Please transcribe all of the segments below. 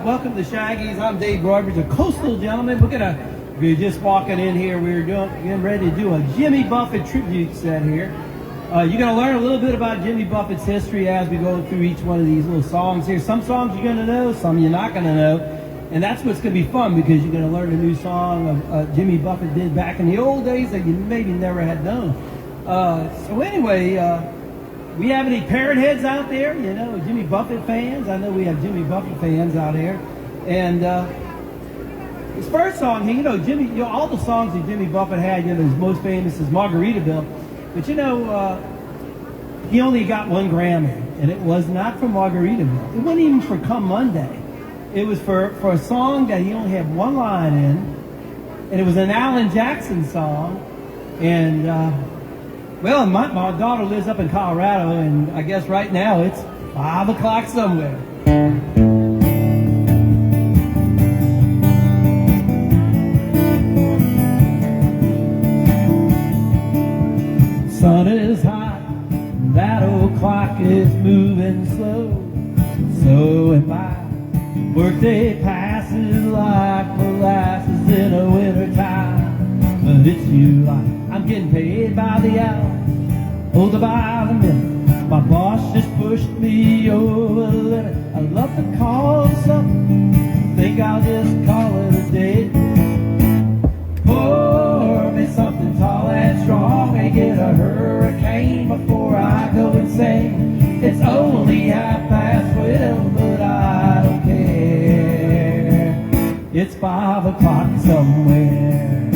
right, welcome to Shaggys. I'm Dave Broadbridge, a coastal gentleman. We're just walking in here. We're getting ready to do a Jimmy Buffett tribute set here. You're going to learn a little bit about Jimmy Buffett's history as we go through each one of these little songs here. Some songs you're going to know, some you're not going to know. And that's what's going to be fun, because you're going to learn a new song of Jimmy Buffett did back in the old days that you maybe never had known. So anyway, we have any parrot heads out there? You know, Jimmy Buffett fans? I know we have Jimmy Buffett fans out here. And his first song, all the songs that Jimmy Buffett had, his most famous is Margaritaville. But he only got one Grammy, and it was not for Margaritaville. It wasn't even for Come Monday. It was for a song that he only had one line in, and it was an Alan Jackson song. And well, my daughter lives up in Colorado, and I guess right now it's 5 o'clock somewhere. Sun is hot, that old clock is moving slow. So am I. Workday passes like molasses in a winter time. But it's July, I'm getting paid by the hour, older by the minute. My boss just pushed me over the limit. I love to call it something, think I'll just call it a day. Pour me something tall and strong and get a hurricane before I go insane. It's only 12:30, but I don't care. It's 5 o'clock somewhere.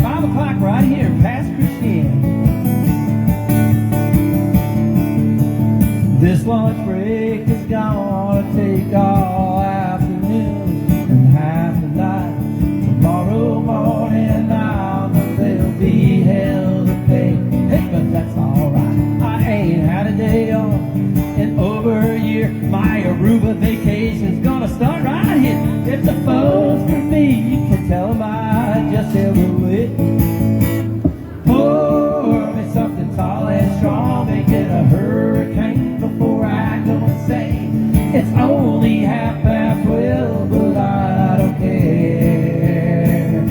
5 o'clock right here past Christian. This lunch break is gonna take all afternoon and half the night. Tomorrow morning I'll know there'll be hell to pay. Hey, but that's alright. I ain't had a day off in over a year. My Aruba vacation's gonna start right here. If the phone's for me, you can tell them I just held away. Pour me something tall and strong and get a hurricane before I go insane. It's only 12:30, but I don't care.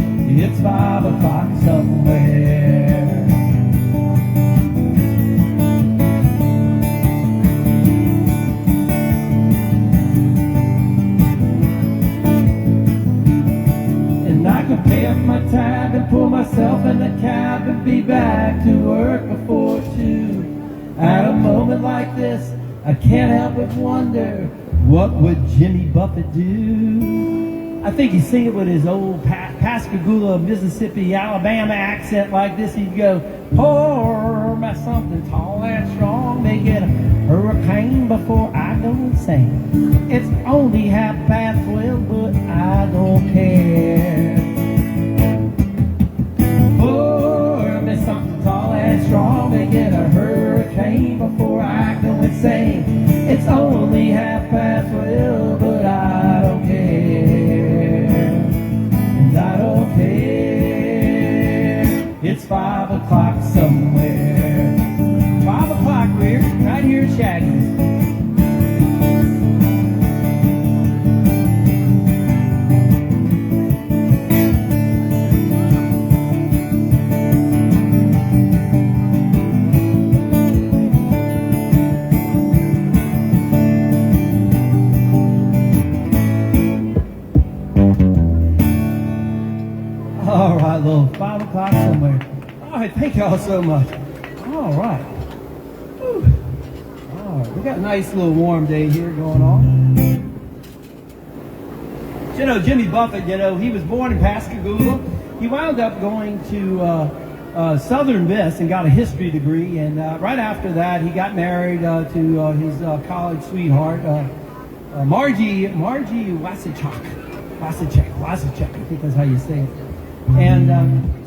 It's 5 o'clock somewhere. And I can pay up my tab and pull myself in the cab and be back to work before 2. At a moment like this, I can't help but wonder, what would Jimmy Buffett do? I think he'd sing it with his old Pascagoula, Mississippi, Alabama accent like this. He'd go, pour me something tall and strong, make it a hurricane before I go insane. It's only 12:30, but I don't care. Pour me something tall and strong, make it a hurricane before I go insane. It's only 12:30, but I don't care. And I don't care. It's 5 o'clock somewhere. 5 o'clock, we're right here at Shaggys. All right, little 5 o'clock somewhere. All right, thank y'all so much. All right. Whew. All right, we got a nice little warm day here going on. Jimmy Buffett, he was born in Pascagoula. He wound up going to Southern Miss and got a history degree. And right after that, he got married to his college sweetheart, Margie Wasachek. I think that's how you say it. And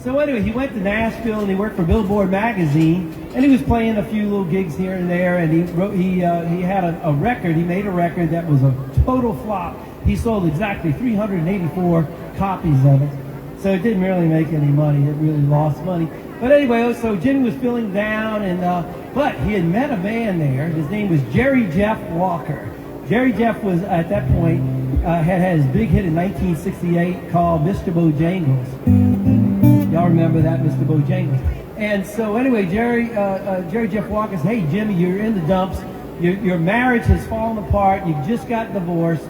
so anyway, he went to Nashville and he worked for Billboard magazine, and he was playing a few little gigs here and there. And he had a record. He made a record that was a total flop. He sold exactly 384 copies of it, so it didn't really make any money. It really lost money. But anyway, so Jimmy was feeling down, and but he had met a man there. His name was Jerry Jeff Walker. Jerry Jeff was, at that point, had his big hit in 1968 called Mr. Bojangles. Y'all remember that, Mr. Bojangles? And so anyway, Jerry Jeff Walker said, hey, Jimmy, you're in the dumps. Your marriage has fallen apart. You just got divorced.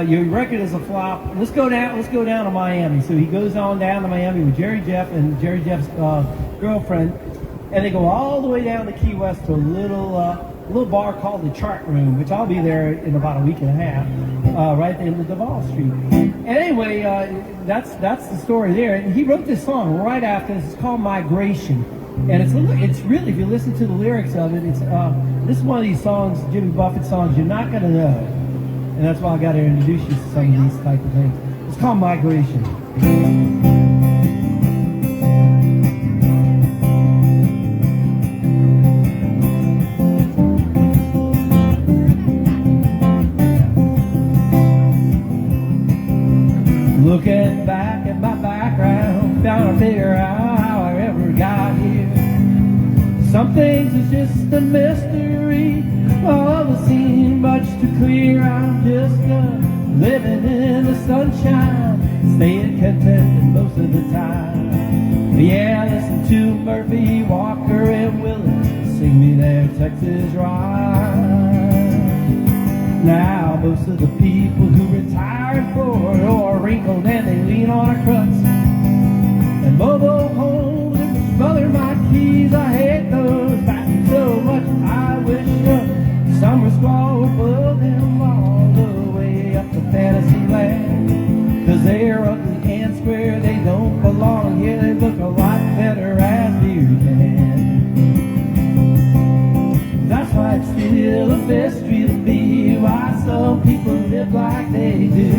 Your record is a flop. Let's go down to Miami. So he goes on down to Miami with Jerry Jeff and Jerry Jeff's girlfriend, and they go all the way down to Key West to a little bar called the Chart Room, which I'll be there in about a week and a half, right in the Duval Street. And anyway, that's the story there. And he wrote this song right after this. It's called Migration, and it's really, if you listen to the lyrics of it, this is one of these songs, Jimmy Buffett songs, you're not gonna know, and that's why I got to introduce you to some of these type of things. It's called Migration. Looking back at my background, trying to figure out how I ever got here. Some things is just a mystery, others seem much too clear. I'm just living in the sunshine, staying contented most of the time. Yeah, listen to Murphy, Walker, and Willis sing me their Texas rhyme. Now most of the people who retired for it or wrinkled and they lean on a crutch, and mobile homes and smother my keys. I hate those bastards so much. I wish summer squall would pull them all the way up to fantasy land, 'cause they're ugly and square, they don't belong here. They look a lot better as beer can. That's why it's still a mystery to me why some people live like they do.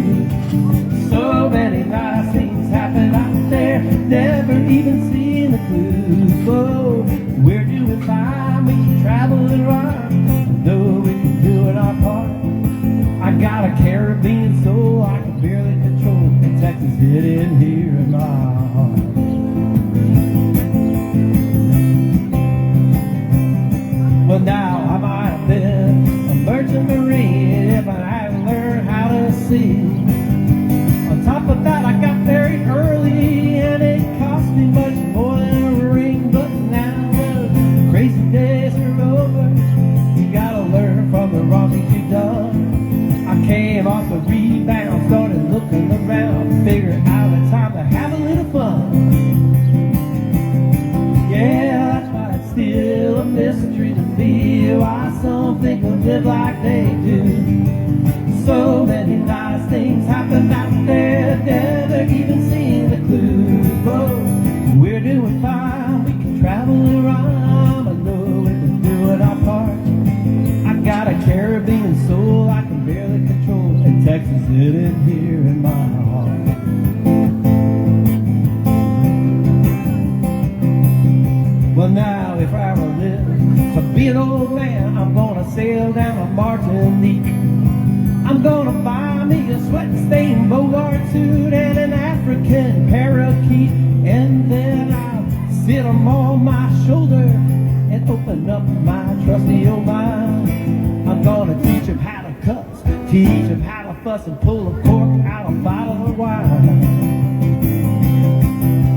So many nice things happen out there, never even seen the clues. Oh, we're doing fine, we can travel and run, though we can do it our part. I got a Caribbean soul I can barely control, and Texas hidden here in my heart. Well, now I might have been a merchant marine if I hadn't learned how to see. On top of that, I got married early, and it cost me much more than a ring. But now the crazy days are over. You gotta learn from the wrong things you've done. I came off a rebound, started looking around, figured out it's time to have a little fun. Yeah, that's why it's still a mystery to me why some people live like they do. So many nice things happen out there, never even seen the clues. Oh, we're doing fine, we can travel and rhyme, I know we can do it our part. I got a Caribbean soul I can barely control, and Texas hidden here in my heart. Well, now if I ever live to be an old man, I'm gonna sail down to Martinique. I'm gonna buy me a sweat-stained Bogart suit and an African parakeet, and then I'll sit 'em on my shoulder and open up my trusty old mind. I'm gonna teach 'em how to cuss, teach 'em how to fuss, and pull a cork out of a bottle of wine.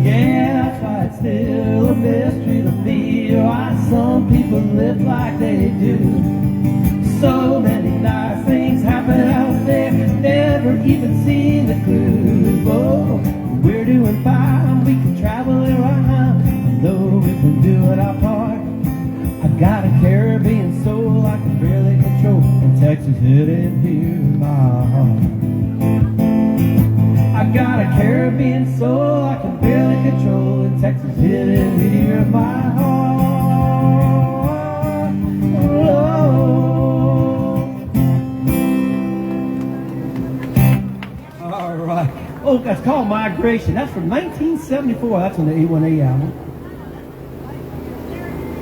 Yeah, that's why it's still a mystery to me why some people live like they do. So many nice things happen out there, never even seen the clues. Oh, we're doing fine, we can travel and rhyme, though we can do it our part. I got a Caribbean soul I can barely control, and Texas hidden here in my heart. I got a Caribbean soul I can barely control, and Texas hidden here in my heart. All right. Oh, that's called Migration. That's from 1974. That's on the A1A album.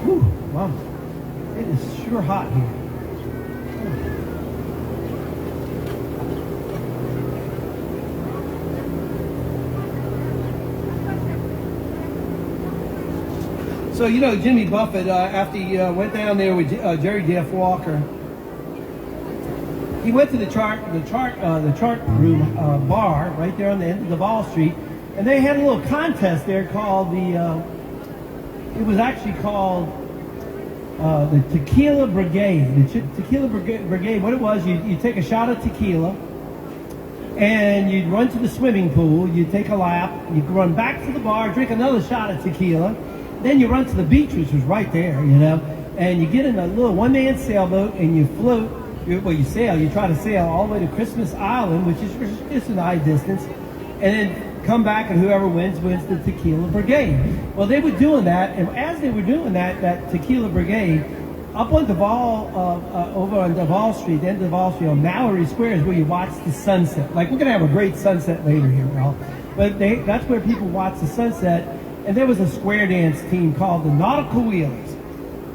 Whew, wow. It is sure hot here. So, you know, Jimmy Buffett, after he went down there with Jerry Jeff Walker, he went to the chart room bar right there on the end of Duval Street, and they had a little contest there called it was actually called the Tequila Brigade. The Tequila Brigade, what it was, you take a shot of tequila, and you'd run to the swimming pool, you'd take a lap, you'd run back to the bar, drink another shot of tequila, then you run to the beach, which was right there, you know, and you get in a little one-man sailboat, and you float, you try to sail all the way to Christmas Island, which is just an eye distance, and then come back, and whoever wins the Tequila Brigade. Well, they were doing that, and as they were doing that Tequila Brigade, up on Duval, over on Duval Street, the end of Duval Street, on Mallory Square is where you watch the sunset. Like, we're going to have a great sunset later here, Ralph. But that's where people watch the sunset, and there was a square dance team called the Nautical Wheelers.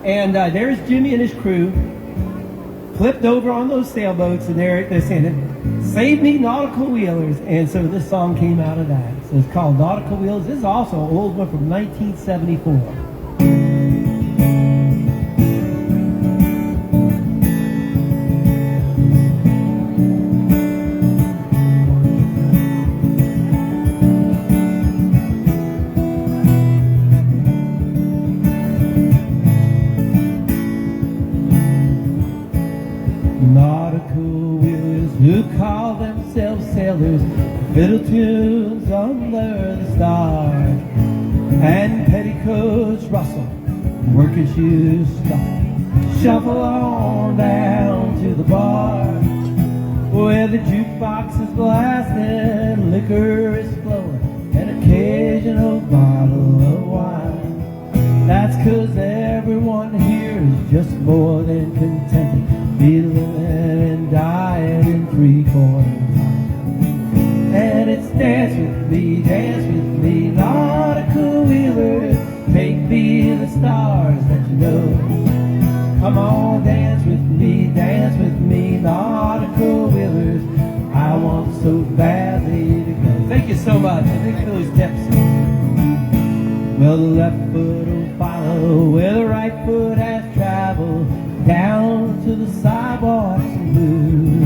And there's Jimmy and his crew, flipped over on those sailboats, and they're saying, "Save me, Nautical Wheelers." And so this song came out of that. So it's called Nautical Wheelers. This is also an old one from 1974. Nautical wheelers who call themselves sailors, fiddle tunes under the stars, and petticoats rustle, working shoes shuffle on down to the bar, where the jukebox is blasting, liquor is flowing, an occasional bottle of wine. That's 'cause everyone here is just more than contented, be living and dying in three-quarter time. And it's dance with me, nautical wheelers, take me the stars that you know. Come on, dance with me, nautical wheelers, I want so badly to go. Thank you so much. Thank you for those tips. Well, the left foot will follow where the right foot has traveled, down to the sidewalks and blue,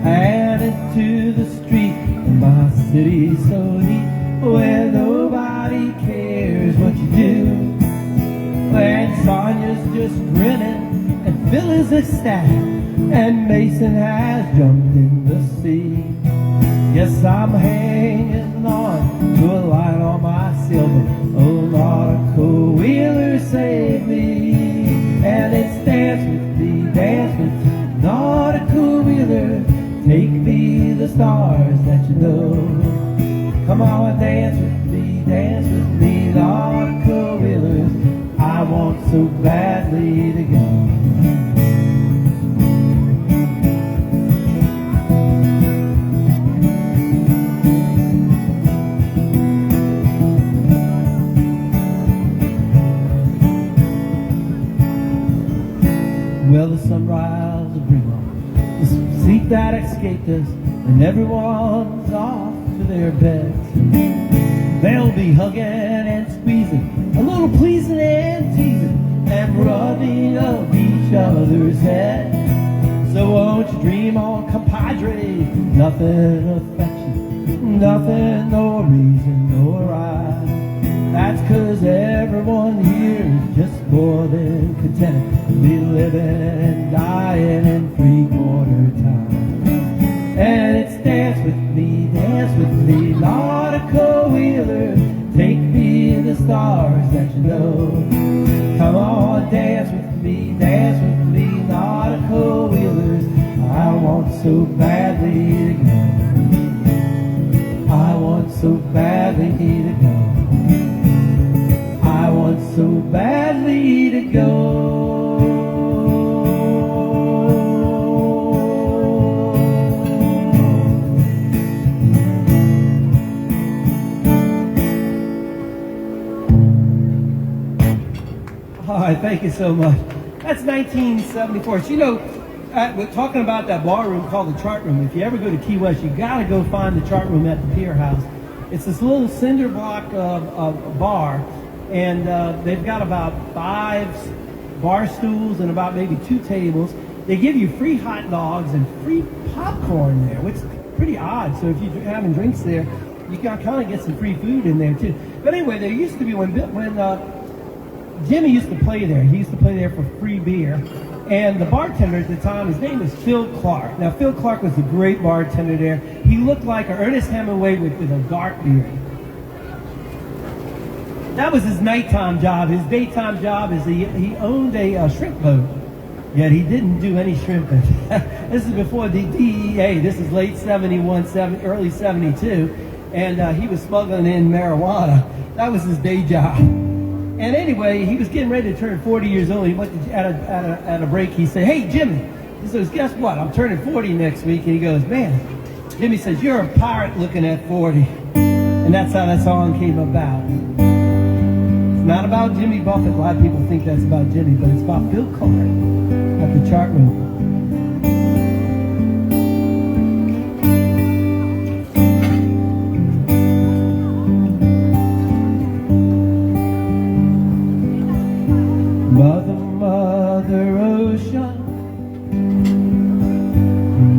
and into the street of my city so neat, where nobody cares what you do. And Sonia's just grinning, and Phil is ecstatic, and Mason has jumped in the sea. Yes, I'm hanging on to a line on my silver, oh, nautical wheeler, save me. And it's dance with me, nautical wheeler, take me the stars that you know. Come on, dance with me, nautical wheelers, I want so badly to go. Well, the sunrise will bring on the sleep that escaped us, and everyone's off to their beds. They'll be hugging and squeezing, a little pleasing and teasing, and rubbing up each other's head. So won't you dream on, compadre, nothing affection, nothing, no reason, no rhyme. That's 'cause everyone here is just more than content, be living and dying in three-quarter time. And it's dance with me, nautical wheeler, take me the stars that you know. Come on, dance with me, nautical wheelers, I want so badly to go. I want so badly to go. I want so badly to go. All right, thank you so much. That's 1974. So, you know, we're talking about that bar room called the Chart Room. If you ever go to Key West, you got to go find the Chart Room at the Pier House. It's this little cinder block bar, and they've got about 5 bar stools and about maybe 2 tables. they give you free hot dogs and free popcorn there, which is pretty odd. So if you're having drinks there, you can kind of get some free food in there too. But anyway, there used to be when Jimmy used to play there. He used to play there for free beer. And the bartender at the time, his name was Phil Clark. Now, Phil Clark was a great bartender there. He looked like Ernest Hemingway with a dark beard. That was his nighttime job. His daytime job is he owned a shrimp boat. Yet he didn't do any shrimping. This is before the DEA. This is late 71, early 72. And he was smuggling in marijuana. That was his day job. And anyway, he was getting ready to turn 40 years old. He went to, at a break. He said, "Hey, Jimmy." He says, "Guess what? I'm turning 40 next week." And he goes, "Man," Jimmy says, "you're a pirate looking at 40. And that's how that song came about. It's not about Jimmy Buffett. A lot of people think that's about Jimmy, but it's about Bill Clark at the chart room. Mother Ocean,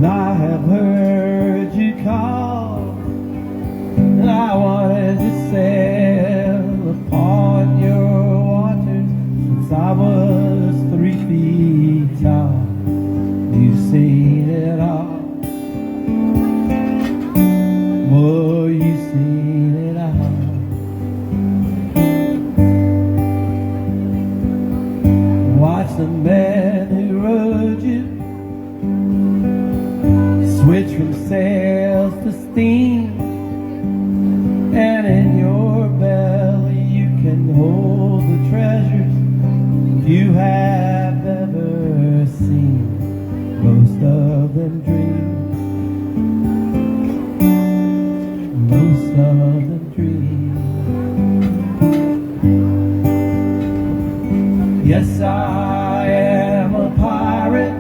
I have heard you call, and I wanted to sail upon your waters since I was 3 feet tall. You've seen it all. Oh, you've seen it all. Watch the man who rode you switch from sails to steam, and in your belly you can hold the treasures you have ever seen. Most of them dreams, most of them dreams. Yes, I am a pirate,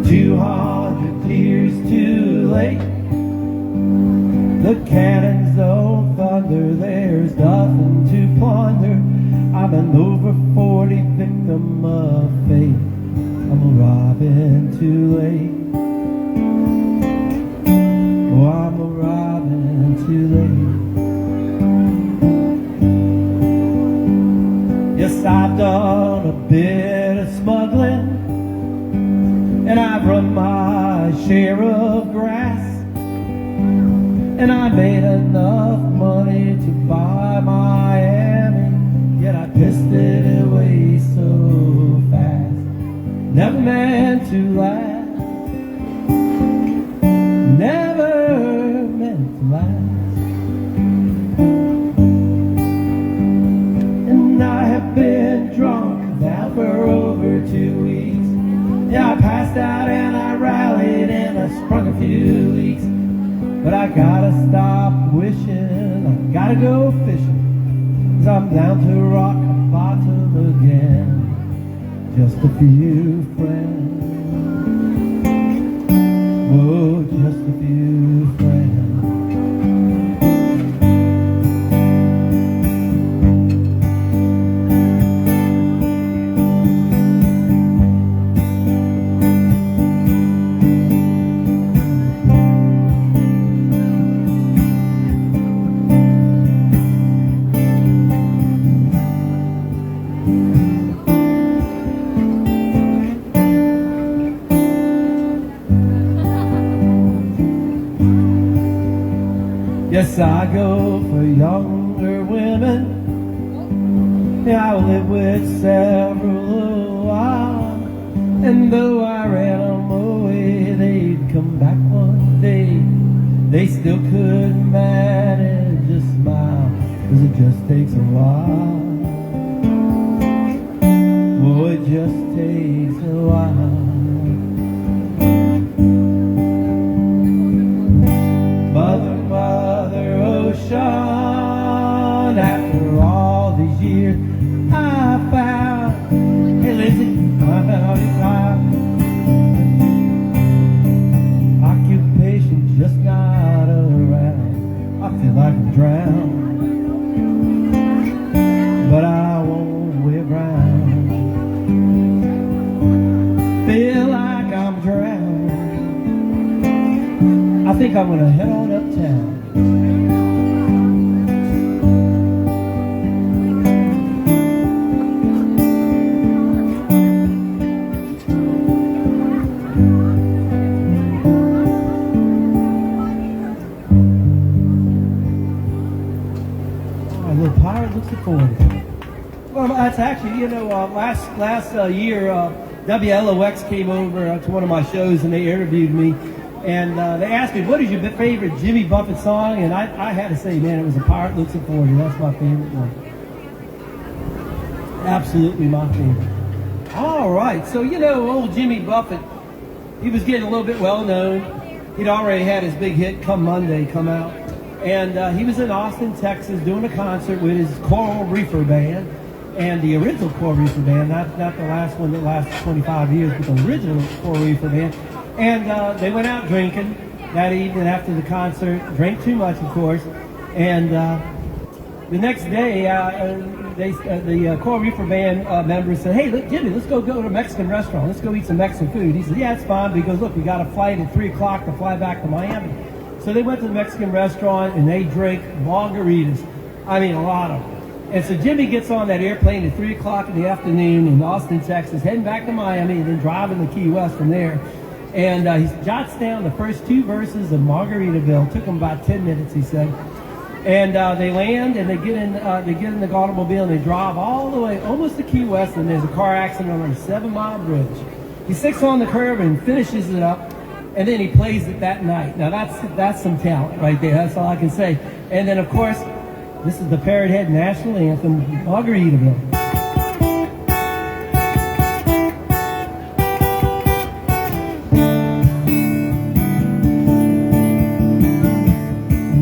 200 years too late. The cannons don't thunder, there's nothing to plunder. I'm an over 40 victim of fate. I'm a robin too late. Oh, I'm a robin too late. Yes, I've done a bit of smuggling, and I've run my share of grass, and I made enough money to buy Miami, yet I pissed it away so fast. Never meant to last, never meant to last. And I have been drunk now for over 2 weeks. Yeah, I passed out and I rallied and I sprung a few leaks. But I gotta stop wishing, I gotta go fishing, 'cause I'm down to rock bottom again. Just a few friends, oh, just a few friends. Yes, I go for younger women. Yeah, I live with several a while. And though I ran them away, they'd come back one day. They still couldn't manage a smile, 'cause it just takes a while. Oh, it just takes a while. Mother Ocean, after all these years, I found, hey Lizzie, I found all these time. Occupation just not around. I feel like I'm drowned, but I won't wait around. think I'm going to head on uptown. Well, that's actually, you know, last year, WLOX came over to one of my shows and they interviewed me, and they asked me, what is your favorite Jimmy Buffett song? And I had to say, man, it was A Pirate Looks at 40. That's my favorite one. Absolutely my favorite. All right, so, you know, old Jimmy Buffett, he was getting a little bit well known. He'd already had his big hit Come Monday come out. And he was in Austin, Texas, doing a concert with his Coral Reefer Band, and the original Coral Reefer Band, not the last one that lasted 25 years, but the original Coral Reefer Band. And they went out drinking that evening after the concert, drank too much, of course. And the next day, the Coral Reefer Band members said, hey, look, Jimmy, let's go to a Mexican restaurant. Let's go eat some Mexican food. He said, yeah, it's fine. But he goes, look, we got a flight at 3 o'clock to fly back to Miami. So they went to the Mexican restaurant and they drank margaritas. I mean, a lot of them. And so Jimmy gets on that airplane at 3 o'clock in the afternoon in Austin, Texas, heading back to Miami and then driving to Key West from there. And he jots down the first 2 verses of Margaritaville. Took him about 10 minutes, he said. And they land and they get in the automobile and they drive all the way almost to Key West, and there's a car accident on a 7-mile bridge. He sticks on the curb and finishes it up. And then he plays it that night. Now that's some talent right there. That's all I can say. And then of course, this is the Parrot Head National Anthem, Margaritaville.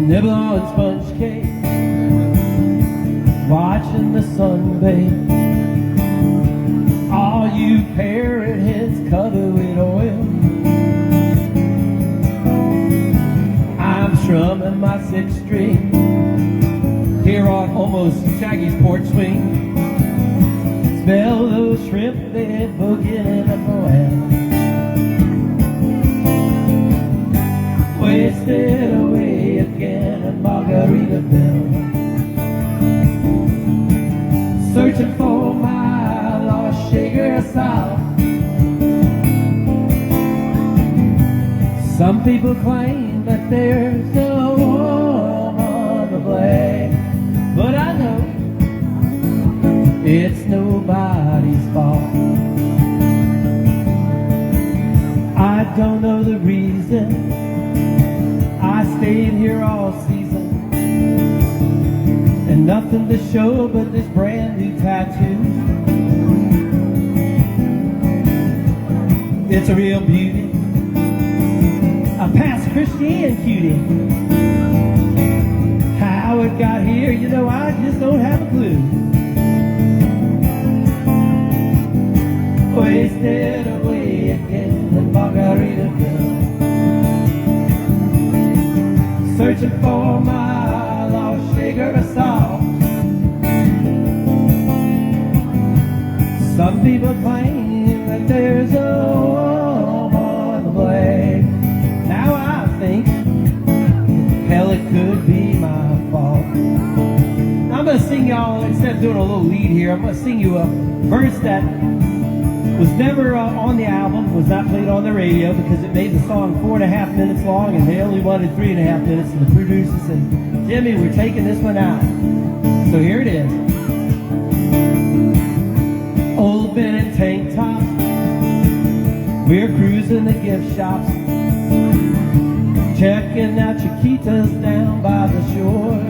Nibble on sponge cake, watching the sun bathe. All you parrot heads covered with oil. Strumming my 6th string here on almost Shaggys porch swing. Smell those shrimp they're boogieing up around. Wasted away again in Margaritaville, searching for my lost sugar salt. Some people claim that there's no woman to blame, but I know it's nobody's fault. I don't know the reason I stayed here all season, and nothing to show but this brand new tattoo. It's a real beauty, a past Christian cutie. How it got here, you know, I just don't have a clue. Wasted away again in Margaritaville, searching for my lost sugar of salt. Some people claim that there's a woman to blame. Now I think, hell, it could be my fault. Now I'm going to sing y'all, instead of doing a little lead here, I'm going to sing you a verse that was never on the album, was not played on the radio because it made the song 4.5 minutes long and they only wanted 3.5 minutes, and the producer said, Jimmy, we're taking this one out. So here it is. Old Ben and tank tops, we're cruising the gift shops, checking out Chiquitas down by the shore.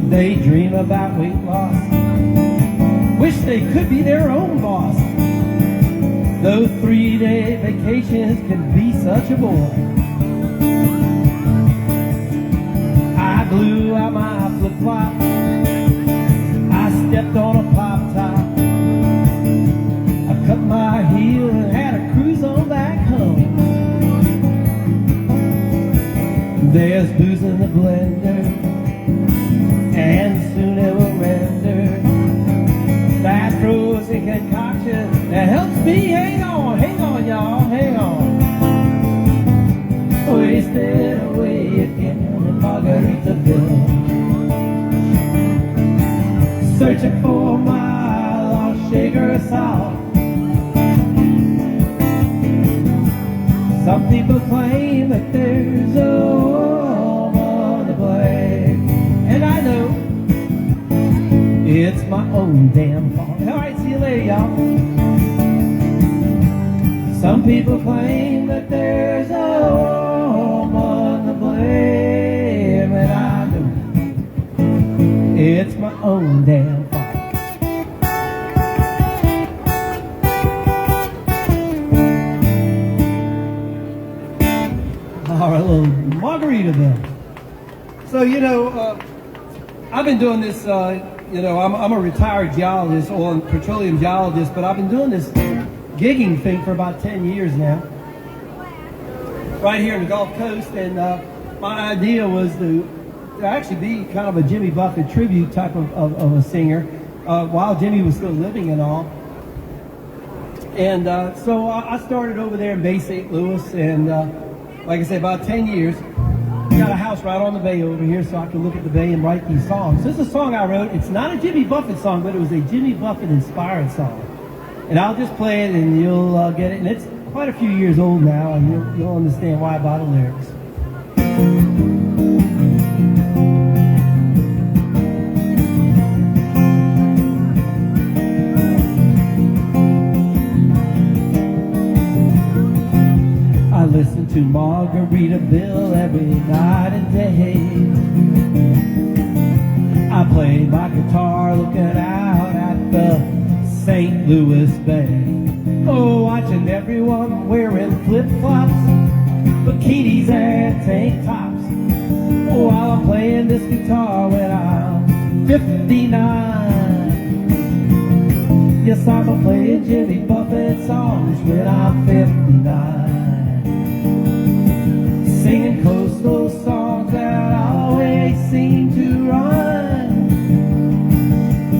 They dream about weight loss, wish they could be their own boss. Those 3-day vacations can be such a bore. I blew out my flip-flop, I stepped on a pop top, I cut my heel and had a cruise on back home. There's booze in the blender, and soon it will render. Fast frozen concoction that helps me hang on y'all, hang on. Margaritaville, searching for my lost sugar salt. Some people claim that there's a woman to blame, and I know it's my own damn fault. All right, see you later, y'all. Some people claim that there's a woman to blame, and I know it's my own damn fault. All right, little Margaritaville. So, I've been doing this, I'm a retired geologist, oil and petroleum geologist, but I've been doing this gigging thing for about 10 years now, right here in the Gulf Coast, and my idea was to actually be kind of a Jimmy Buffett tribute type of a singer, while Jimmy was still living and all. And so I started over there in Bay St. Louis, and like I said, about 10 years. Got a house right on the bay over here, so I can look at the bay and write these songs. This is a song I wrote. It's not a Jimmy Buffett song, but it was a Jimmy Buffett inspired song. And I'll just play it and you'll get it. And it's quite a few years old now, and you'll understand why by the lyrics. I listen to Margaritaville every night and day. I play my guitar looking out at the St. Louis Bay. Oh, watching everyone wearing flip-flops, bikinis and tank tops. Oh, while I'm playing this guitar when I'm 59. Yes, I'm playing Jimmy Buffett songs when I'm 59. Singing coastal songs that always seem to rhyme.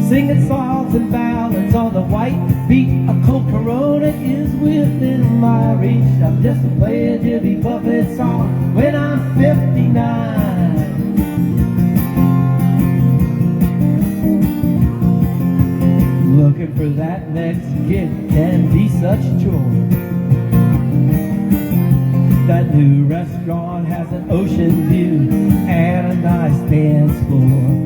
Singing songs and ballads on the white beat. A cold Corona is within my reach. I'm just playing Jimmy Buffett song when I'm 59. Looking for that next gig can be such a chore. That new restaurant has an ocean view and a nice dance floor.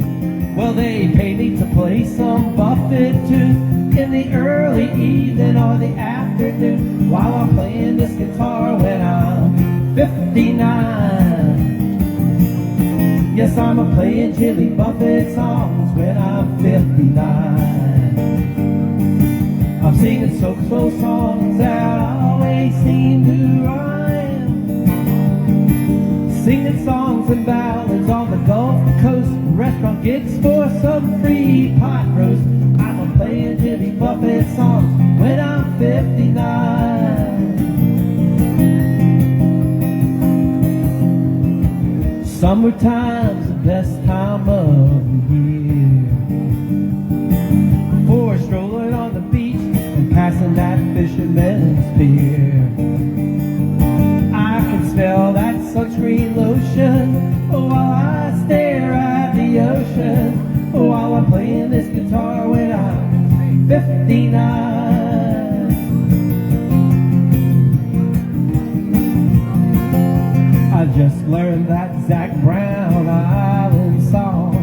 Well, they pay me to play some Buffett too in the early evening or the afternoon while I'm playing this guitar when I'm 59. Yes, I'm playing Jimmy Buffett songs when I'm 59. I'm singing so-so songs that always seem to rhyme. Singing songs and ballads on the Gulf Coast, restaurant gigs for some free pot roast. I'm playing Jimmy Buffett songs when I'm 59. Summertime's the best time of the year for strolling on the beach and passing that fisherman's beer. I can smell that sunscreen lotion while I stare at the ocean, while I'm playing this guitar when I'm 59. I just learned that Zac Brown Island song.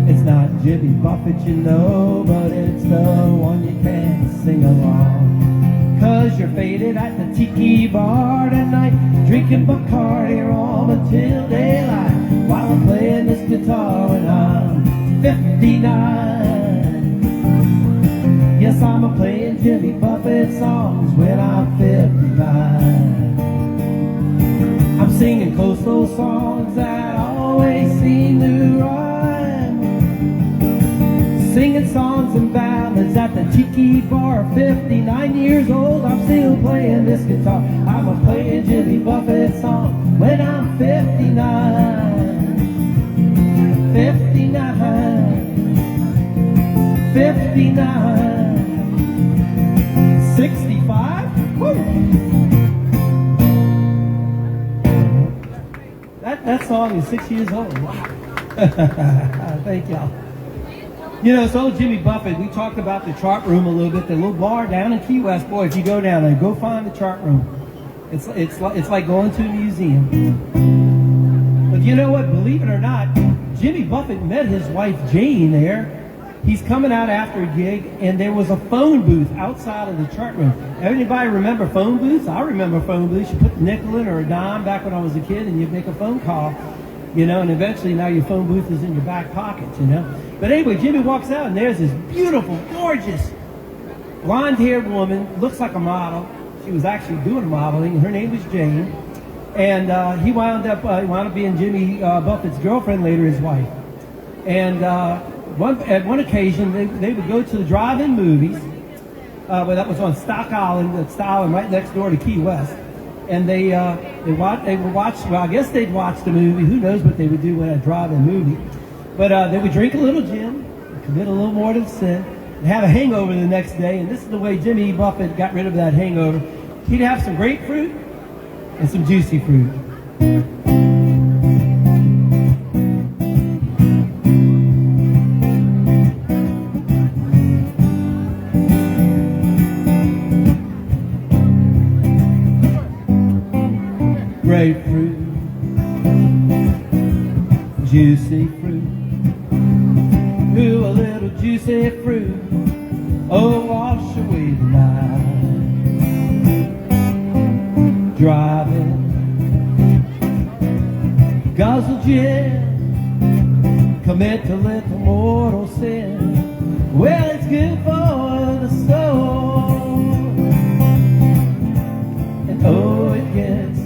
It's not Jimmy Buffett, you know, but it's the one you can sing along. 'Cause you're faded at the tiki bar tonight, drinking Bacardi rum until daylight, while I'm playing this guitar when I'm 59. Yes, I'm playing Jimmy Buffett songs when I'm 59. I'm singing coastal songs that always seem to rhyme. Singing songs and ballads at the tiki bar. 59 years old, I'm still playing this guitar. I'm playing Jimmy Buffett song when I'm 59. 59. 59. 65. Woo! That song is 6 years old. Wow. Thank y'all. You know, so Jimmy Buffett, we talked about the chart room a little bit, the little bar down in Key West. Boy, if you go down there, go find the chart room. It's like going to a museum. But you know what? Believe it or not, Jimmy Buffett met his wife Jane there. He's coming out after a gig, and there was a phone booth outside of the chart room. Anybody remember phone booths? I remember phone booths. You put a nickel in or a dime back when I was a kid, and you'd make a phone call, you know, and eventually now your phone booth is in your back pocket, you know. But anyway, Jimmy walks out, and there's this beautiful, gorgeous, blonde-haired woman, looks like a model. She was actually doing modeling. Her name was Jane. And he wound up being Jimmy Buffett's girlfriend, later his wife. And at one occasion, they would go to the drive-in movies. Well, that was on Stock Island right next door to Key West. And they would watch. Well, I guess they'd watch the movie. Who knows what they would do in a drive-in movie? But they would drink a little gin, commit a little more than sin, and have a hangover the next day. And this is the way Jimmy Buffett got rid of that hangover. He'd have some grapefruit and some juicy fruit. Grapefruit, juicy fruit. Ooh, a little juicy fruit. Oh, wash away the night. Driving, guzzle gin, commit a little mortal sin. Well, it's good for the soul. And oh, it gets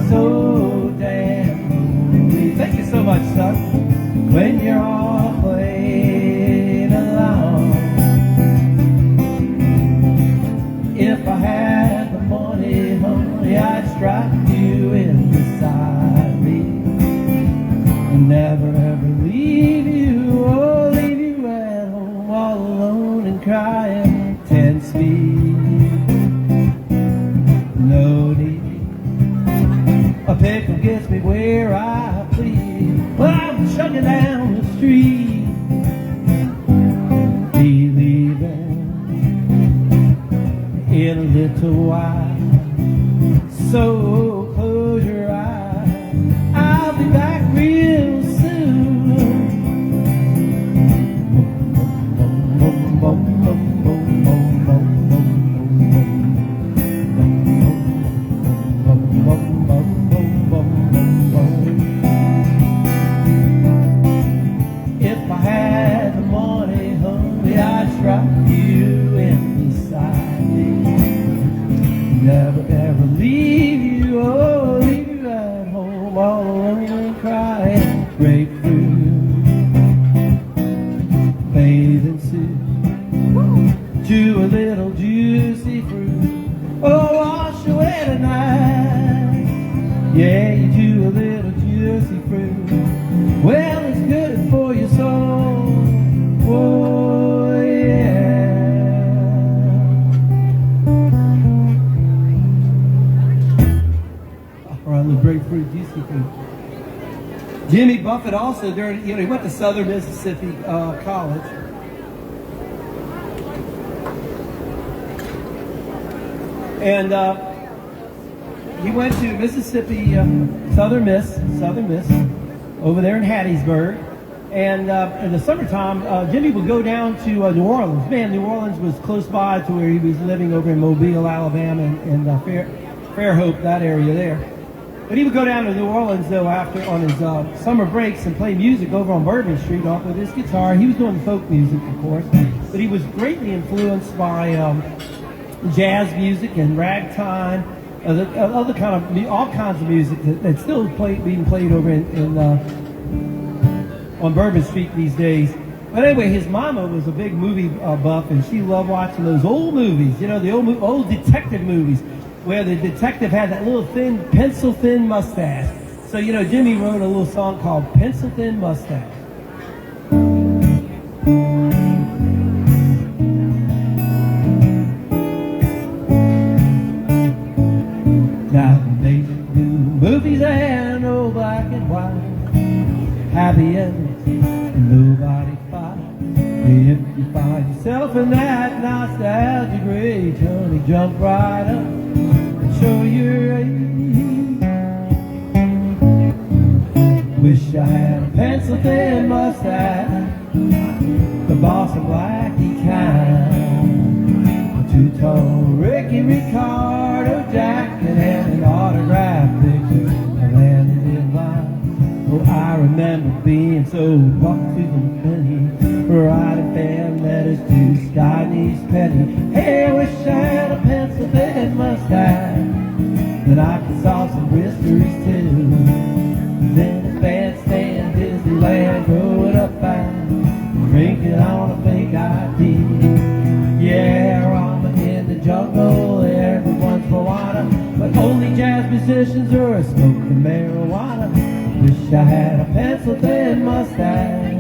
so damn lonely. Thank you so much, son. When you're all playing alone. If I had the money, honey, I'd strap you in beside me and never ever leave you, or leave you at home all alone and crying 10 speed. No need, a pickle gets me where I please, but I'm chugging down the street, believing in a little while. So close your eyes, I'll be back real soon. If I had the money, honey, I'd strap you in beside me. Never ever leave you, oh, leave you at home all alone and crying. Grapefruit, bathing suit, to a little juicy fruit. Oh, wash away tonight. Yeah, you do a little juicy fruit. Well, it's good for your soul. Oh, yeah. Or a little grapefruit, juicy fruit. Jimmy Buffett also, he went to Southern Mississippi College. And he went to Mississippi, Southern Miss, over there in Hattiesburg. And in the summertime, Jimmy would go down to New Orleans. Man, New Orleans was close by to where he was living over in Mobile, Alabama, and Fairhope, that area there. But he would go down to New Orleans, though, on his summer breaks and play music over on Bourbon Street off with his guitar. He was doing folk music, of course. But he was greatly influenced by jazz music and ragtime, all kinds of music that's still being played over on Bourbon Street these days. But anyway, his mama was a big movie buff, and she loved watching those old movies, you know, the old detective movies, where the detective had that little pencil-thin mustache. So, you know, Jimmy wrote a little song called Pencil-Thin Mustache. Now they do movies and no black and white. Happy endings, nobody fight. If you find yourself in that nostalgic rage, honey, jump right up and show your age. Wish I had a pencil thin mustache, the Boston Blackie kind, a two-tone Ricky Ricardo jacket, and an autographed picture of Andy Devine. Oh, I remember being so bucked to the penny, writing fan letters to Scotty's Penny. Hey, I wish I had a pencil thin mustache, that I could solve some mysteries too. Then a bandstand, Disneyland, growing up fine, drinking on a fake ID. Yeah, ramen in the jungle, everyone's marijuana, but only jazz musicians are smoking marijuana. Wish I had a pencil thin mustache,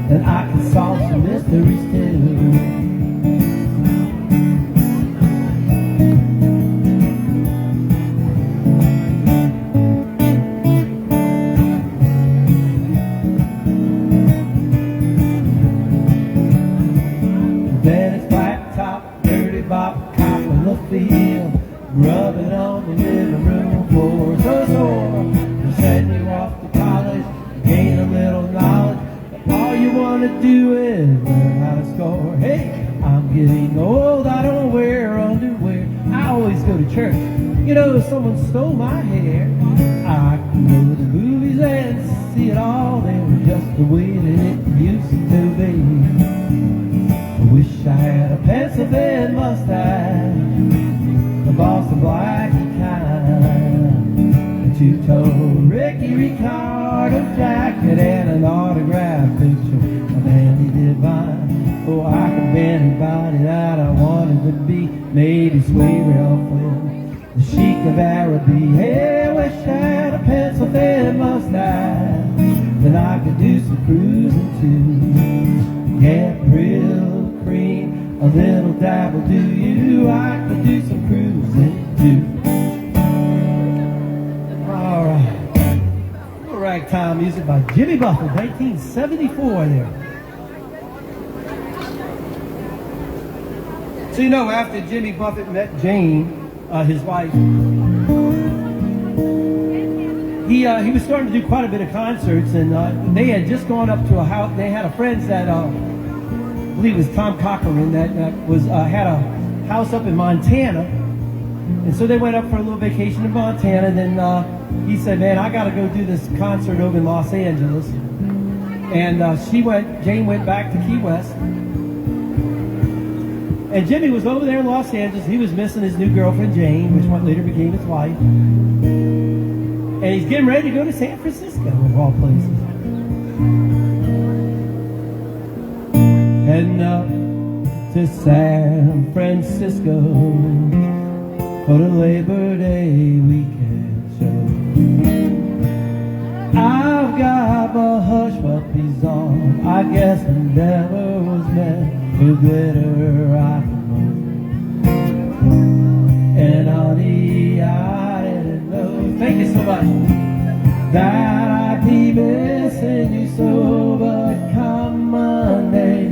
that I could solve some mysteries too. Rubbing on the living room floor, so sore. They're sending you off to college, gain a little knowledge, but all you want to do is learn how to score. Hey, I'm getting old, I don't wear underwear, I always go to church. You know, someone stole my hair. I can go to the movies and see it all, they were just the way that it used to be. I wish I had a pencil thin mustache, the Boston Blackie kind, a two-tone Ricky Ricardo jacket, and an autographed picture of Andy Devine. Oh, I could be anybody that I wanted to be, maybe sway real Flynn, the Sheik of Araby. Hey, I wish I had a pencil thin mustache, then I could do some cruising too. Yeah, real cream, a little dabble do you, I could do some cruising too. Alright, little ragtime music by Jimmy Buffett, 1974 there. So you know, after Jimmy Buffett met Jane, his wife, he was starting to do quite a bit of concerts, and they had just gone up to a house. They had a friend that I believe it was Tom Cochran that had a house up in Montana, and so they went up for a little vacation in Montana. Then he said, "Man, I got to go do this concert over in Los Angeles," and Jane went back to Key West. And Jimmy was over there in Los Angeles. He was missing his new girlfriend, Jane, which one later became his wife. And he's getting ready to go to San Francisco, of all places. Heading up to San Francisco for the Labor Day weekend show. I've got my hush puppies on. I guess the never was meant for glitter, I know. And honey, I didn't know, thank you so much, that I'd be missing you so, but come Monday,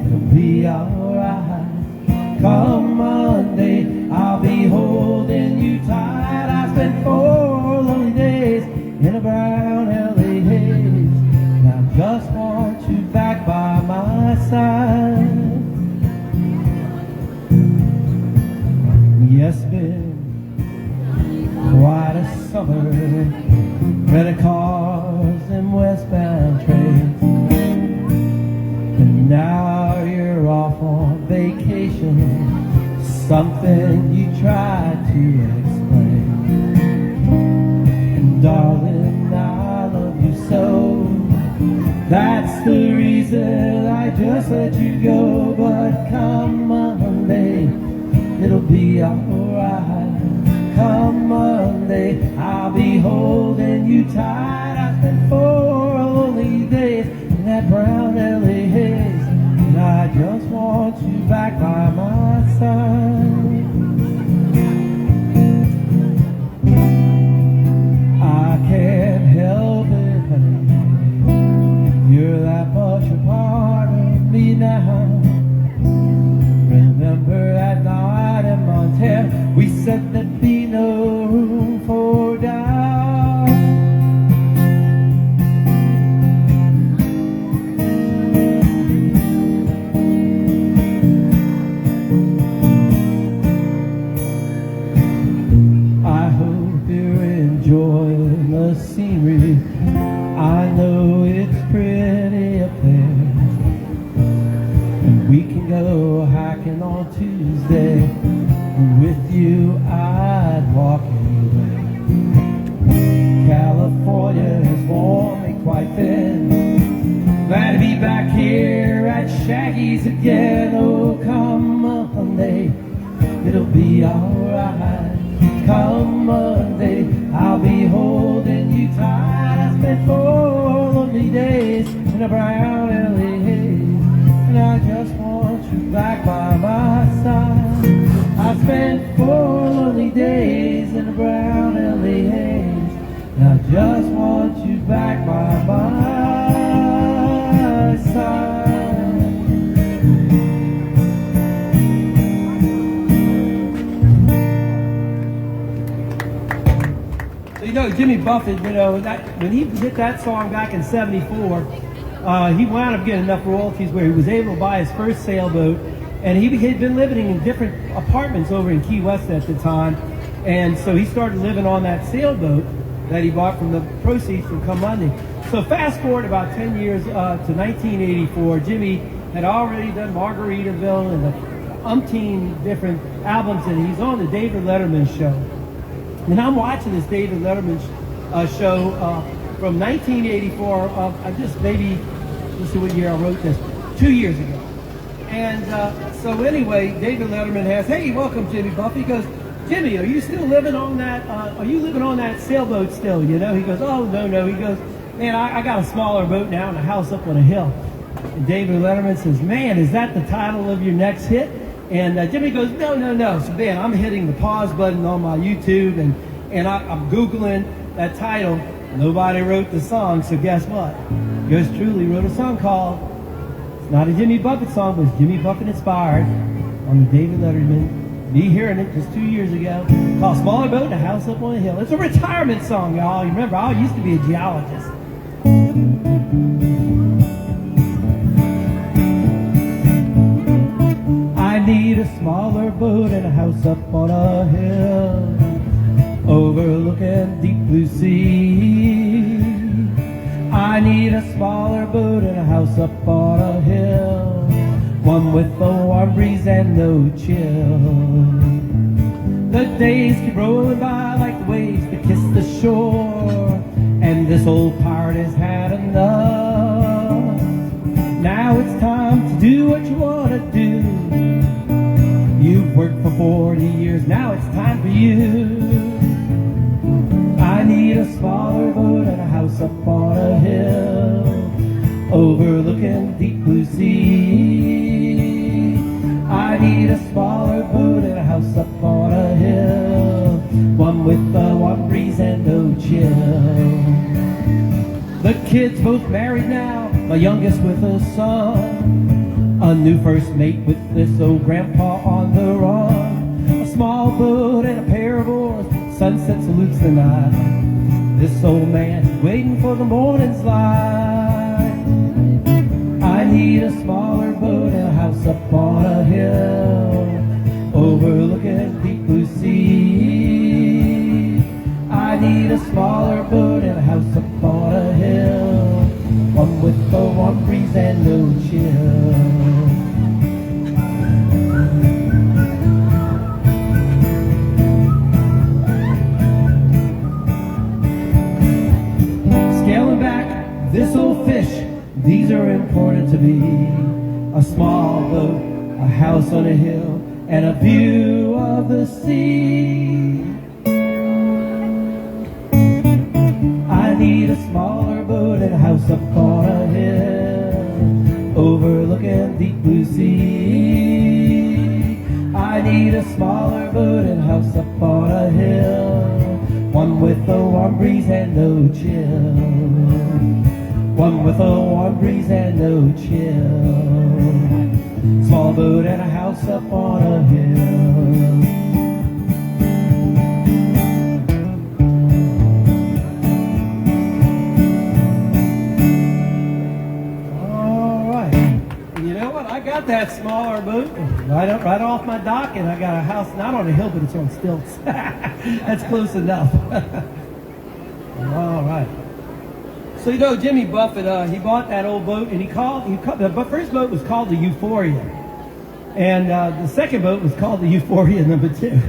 it'll be alright. Come Monday, I'll be holding you tight. I spent 4 lonely days in a brown LA haze, and I just want you back by my side. Yes, been quite a summer, rented cars and westbound trains, and now you're off on vacation, something you tried to explain. And darling, I love you so, that's the reason I just let you go. But come Monday, it'll be alright. Come Monday, I'll be holding you tight. I spent 4 lonely days in that brown LA haze, and I just want you back by my side. scenery. I know it's pretty up there. And we can go hiking on Tuesday. With you I'd walk anywhere. California is warm and quite thin. Glad to be back here at Shaggys again. Oh, come Monday, it'll be alright. Come Monday, I'll be holding you tight. I spent 4 lonely days in a brown LA haze, and I just want you back by my side. I spent 4 lonely days in a brown LA haze, and I just want you back by my side. You know, Jimmy Buffett, you know, when he hit that song back in '74, he wound up getting enough royalties where he was able to buy his first sailboat, and he had been living in different apartments over in Key West at the time, and so he started living on that sailboat that he bought from the proceeds from Come Monday. So fast forward about 10 years to 1984, Jimmy had already done Margaritaville and umpteen different albums, and he's on the David Letterman show. And I'm watching this David Letterman show from 1984. I just maybe, let's see what year I wrote this, 2 years ago. And so anyway, David Letterman has, hey, welcome Jimmy Buffett. He goes, Jimmy, are you still living on that? Are you living on that sailboat still? You know? He goes, oh no. He goes, man, I got a smaller boat now and a house up on a hill. And David Letterman says, man, is that the title of your next hit? And Jimmy goes, no. So man, I'm hitting the pause button on my YouTube and I'm Googling that title. Nobody wrote the song, so guess what? Yours truly wrote a song called, it's not a Jimmy Buffett song, but it's Jimmy Buffett inspired on the David Letterman. Me hearing it just 2 years ago, called Smaller Boat and a House Up on a Hill. It's a retirement song, y'all. You remember, I used to be a geologist. I need a smaller boat and a house up on a hill, overlooking deep blue sea. I need a smaller boat and a house up on a hill, one with a warm breeze and no chill. The days keep rolling by like the waves that kiss the shore, and this old pirate has had enough. Now it's time to do what you want to do. You've worked for 40 years, now it's time for you. I need a smaller boat and a house up on a hill, overlooking deep blue sea. I need a smaller boat and a house up on a hill, one with a warm breeze and no chill. The kids both married now, my youngest with a son, a new first mate with this old grandpa on the run. A small boat and a pair of oars, sunset salutes the night. This old man's waiting for the morning's light. I need a smaller boat and a house up on a hill, overlooking deep blue sea. I need a smaller boat and a house up on a hill, one with a warm breeze and no chill. This old fish, these are important to me. A small boat, a house on a hill, and a view of the sea. I need a smaller boat and a house up on a hill, overlooking deep blue sea. I need a smaller boat and a house up on a hill, one with a warm breeze and no chill. One with a warm breeze and no chill. Small boat and a house up on a hill. All right. You know what? I got that smaller boat right off my dock, and I got a house not on a hill, but it's on stilts. That's close enough. All right. right. So Jimmy Buffett, he bought that old boat, and the first boat was called the Euphoria, and the second boat was called the Euphoria #2.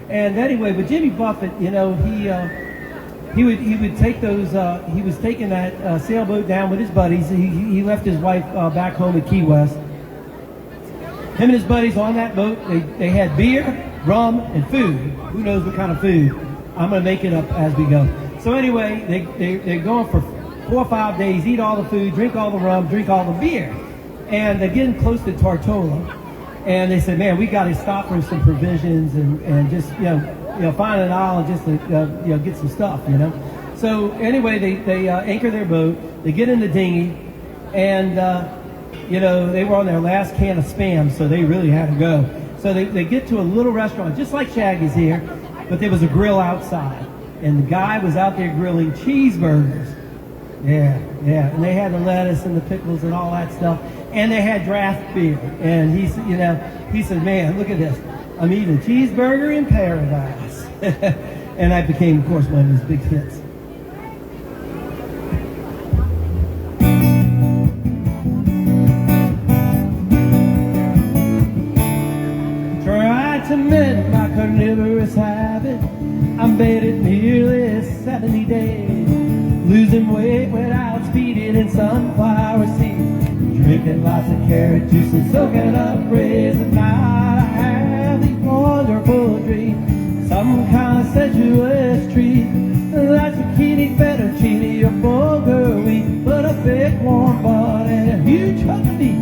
And anyway, but Jimmy Buffett, he would take those. He was taking that sailboat down with his buddies. He left his wife back home at Key West. Him and his buddies on that boat, they had beer, rum, and food. Who knows what kind of food? I'm going to make it up as we go. So anyway, they're going for 4 or 5 days, eat all the food, drink all the rum, drink all the beer. And they're getting close to Tortola. And they said, man, we got to stop for some provisions and just, find an island just to, get some stuff, So anyway, they anchor their boat. They get in the dinghy. And, they were on their last can of Spam, so they really had to go. So they get to a little restaurant, just like Shaggys here, but there was a grill outside. And the guy was out there grilling cheeseburgers. Yeah. And they had the lettuce and the pickles and all that stuff. And they had draft beer. And he said, man, look at this. I'm eating a cheeseburger in paradise. And that became, of course, one of his big hits. Tried to mend my carnivorous habit. I made it nearly 70 days. Losing weight without speeding in sunflower seeds. Drinking lots of carrot juice and soaking up rays. At night I have these wonderful dreams. Some kind of sensuous treat. Like zucchini, fettuccine, or bulgur wheat. But a big warm bun and a huge hunk of meat.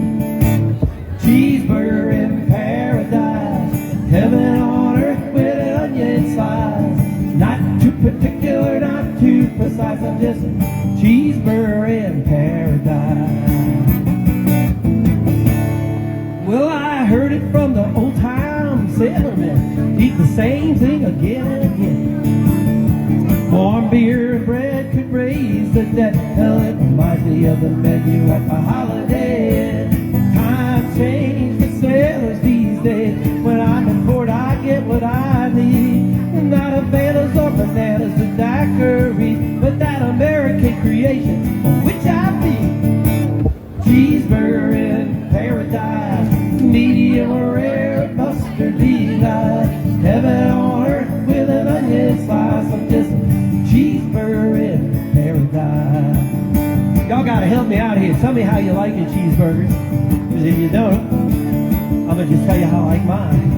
Cheeseburger in paradise. Heaven on earth with an onion slice. Not too particular, not too precise. I'm just a cheeseburger in paradise. Well, I heard it from the old-time sailormen. Eat the same thing again and again. Warm beer and bread could raise the dead. Hell, it reminds me of the menu at the Holiday Inn. Times change for sailors these days. When I'm in port, I get what I need. Not Havanas or bananas or daiquiris, but that American creation for which I feed. Cheeseburger in paradise, medium rare, mustard delight. Heaven on earth with an onion slice. I'm just a cheeseburger in paradise. Y'all gotta help me out here. Tell me how you like your cheeseburgers. Because if you don't, I'm gonna just tell you how I like mine.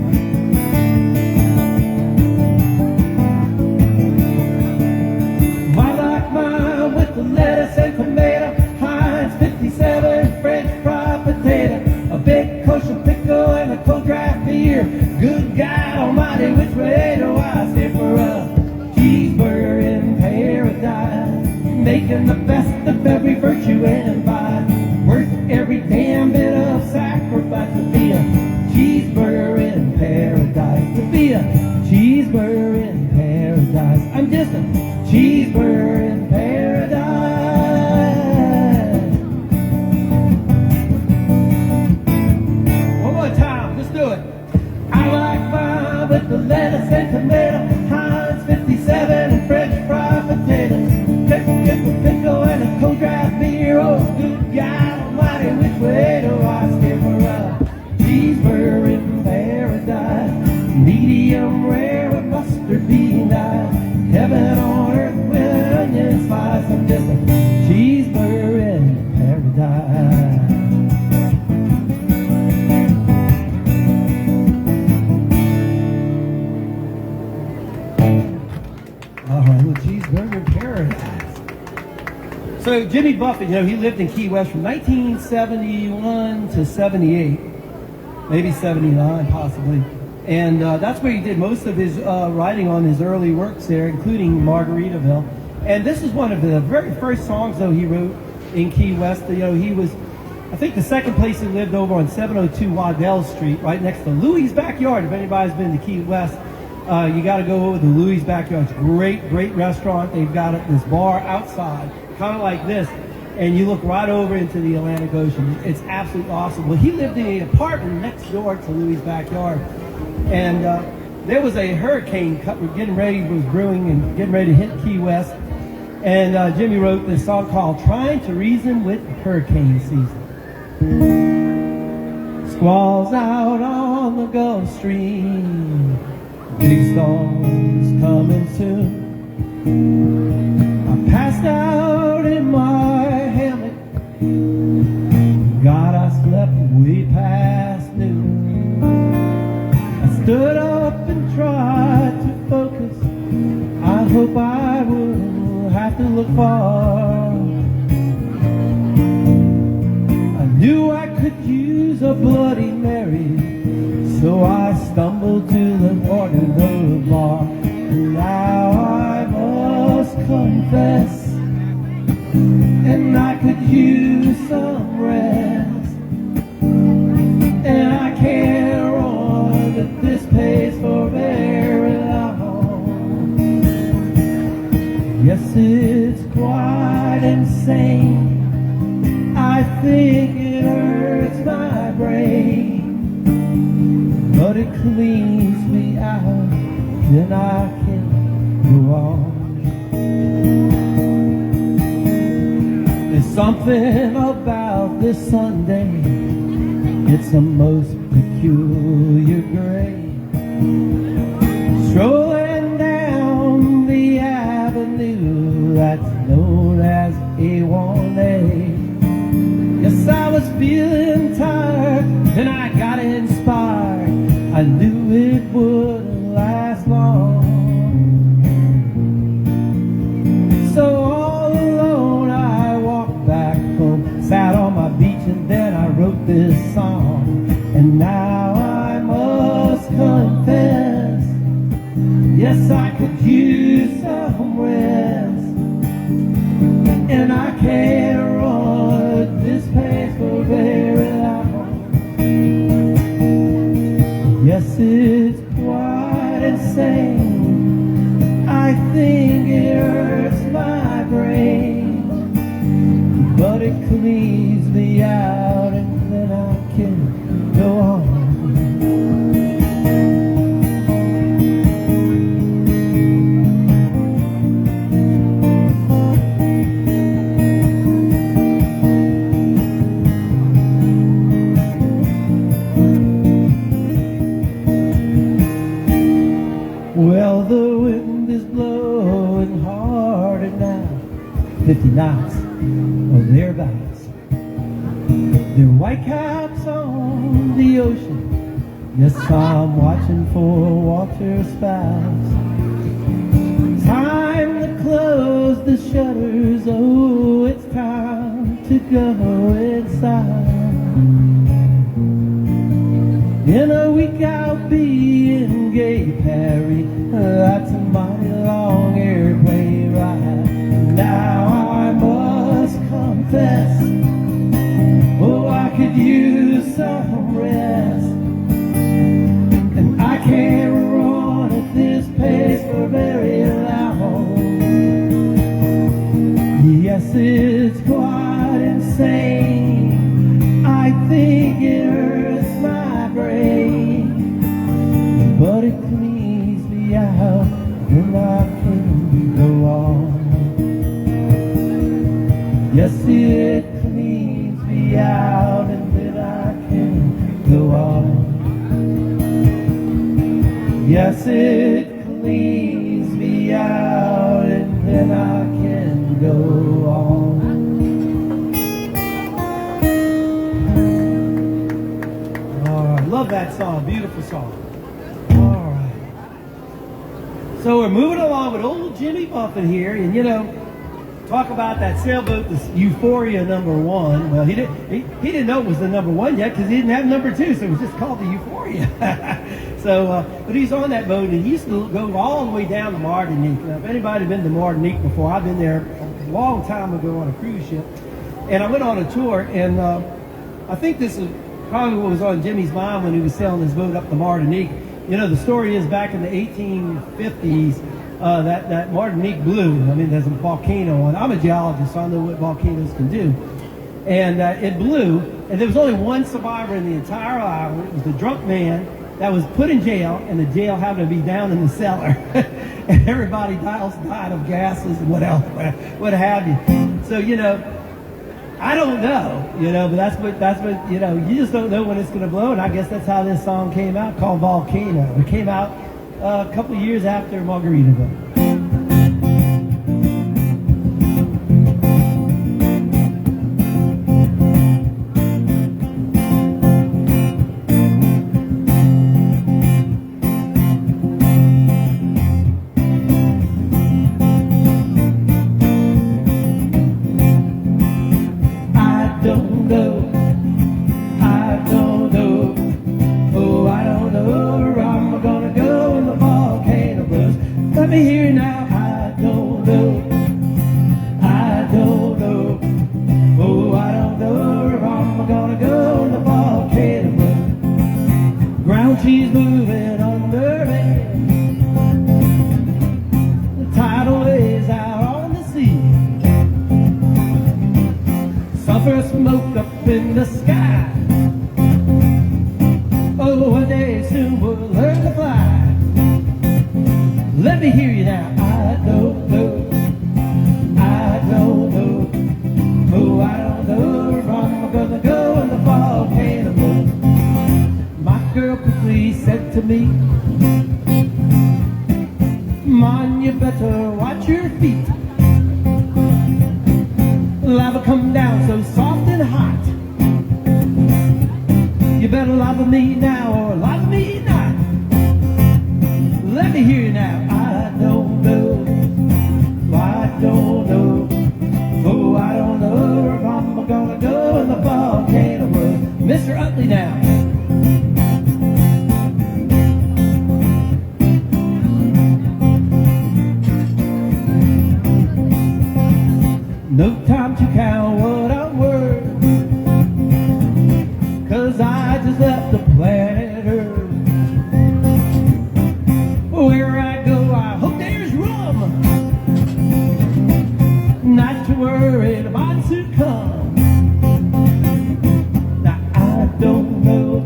Lettuce and tomato, Heinz 57, French fry potato, a big kosher pickle and a cold draft beer. Good God Almighty, which way do I steer for a cheeseburger in paradise? Making the best of every virtue and vice, worth every damn bit of sacrifice to be a cheeseburger in paradise. To be a cheeseburger in paradise. I'm just a cheeseburger in paradise. One more time, let's do it. I like mine with the lettuce and tomato, Heinz 57 and French fry potatoes, pickle and a cold draft beer. Oh, good God Almighty, which way do I steer for a cheeseburger in paradise? Medium rare with mustard bean eyes. Heaven on earth with an onion slice. I'm just a cheeseburger in paradise. All right, well, cheeseburger in paradise. So Jimmy Buffett, he lived in Key West from 1971 to 78, maybe 79 possibly. And that's where he did most of his writing on his early works there, including Margaritaville. And this is one of the very first songs, though, he wrote in Key West. He was, I think, the second place he lived over on 702 Waddell Street, right next to Louis' Backyard. If anybody's been to Key West, you got to go over to Louis' Backyard. It's a great, great restaurant. They've got this bar outside, kind of like this, and you look right over into the Atlantic Ocean. It's absolutely awesome. Well, he lived in an apartment next door to Louis' Backyard. And there was a hurricane was brewing and getting ready to hit Key West. And Jimmy wrote this song called Trying to Reason with Hurricane Season. Squalls out on the Gulf Stream, big storms coming soon. I passed out in my hammock, God, I slept way past noon. I stood up and tried to focus, I hope I will have to look far. I knew I could use a Bloody Mary, so I stumbled to the corner of the bar. And now I must confess, and I could use some rest, and I can't run at this pace for very long. Yes, it's quite insane, I think it hurts my brain, but it cleans me out, then I can go on. There's something about this Sunday, it's a most peculiar grade. Strolling down the avenue that's known as A1A. Yes, I was feeling tired, then I got inspired, I knew it wouldn't last long. So all alone I walked back home, sat on my beach, and then I wrote this song. And now I must confess, yes, I could use some rest, and I can't run this pace for very long. Yes, it's quite insane, I think it hurts my brain, but it cleans me out, and then I can go on. Well, the wind is blowing harder now, 50 knots or thereabouts. There are white caps on the ocean, yes, I'm watching for water spouts. Time to close the shutters, oh, it's time to go inside. In a week I'll be in Gay Perry, that's a mighty long airplane ride. Now I must confess, oh, I could use some rest, and I can't run at this pace for very long. Yes, it's quite insane, I think it hurts my brain, but it cleans me out, and I can go on. Yes, it cleans me out, and then I can go on. Yes, it cleans me out, and then I can go on. Love that song, beautiful song. All right. So we're moving along with old Jimmy Buffett here, and you know, talk about that sailboat, this Euphoria #1. Well, he didn't know it was the #1 yet because he didn't have #2, so it was just called the Euphoria. So, but he's on that boat, and he used to go all the way down to Martinique. Now, if anybody been to Martinique before, I've been there a long time ago on a cruise ship, and I went on a tour, and I think this is probably what was on Jimmy's mind when he was sailing his boat up the Martinique. You know, the story is back in the 1850s, that Martinique blew. I mean, there's a volcano, and I'm a geologist, so I know what volcanoes can do. And it blew, and there was only one survivor in the entire island. It was the drunk man that was put in jail, and the jail happened to be down in the cellar. and everybody else died of gases and what else, what have you. So, you know, I don't know, you know, but that's what, you know, you just don't know when it's going to blow. And I guess that's how this song came out, called Volcano. It came out a couple of years after Margaritaville. Let me hear now, I don't know, I don't know, oh, I don't know where I'm gonna go in the volcano blue. Ground trees moving under me, the tidal waves out on the sea, sulfur smoke up in the sky. Oh, one day soon we'll learn to fly. Let me hear you now. I don't know, I don't know, oh, I don't know where I'm gonna go in the volcano blue. My girl quickly said to me, Mon, you better watch your feet. Lava come down so soft and hot. You better lava me now or lava me not. Let me hear you now. I don't know, I don't know, oh, I don't know where I'm gonna go in the volcano blue. Mr. Utley now. No time to count what I'm worth, 'cause I just left the planet Earth. Where I go, I hope there's room, not to worry about to come. Now I don't know,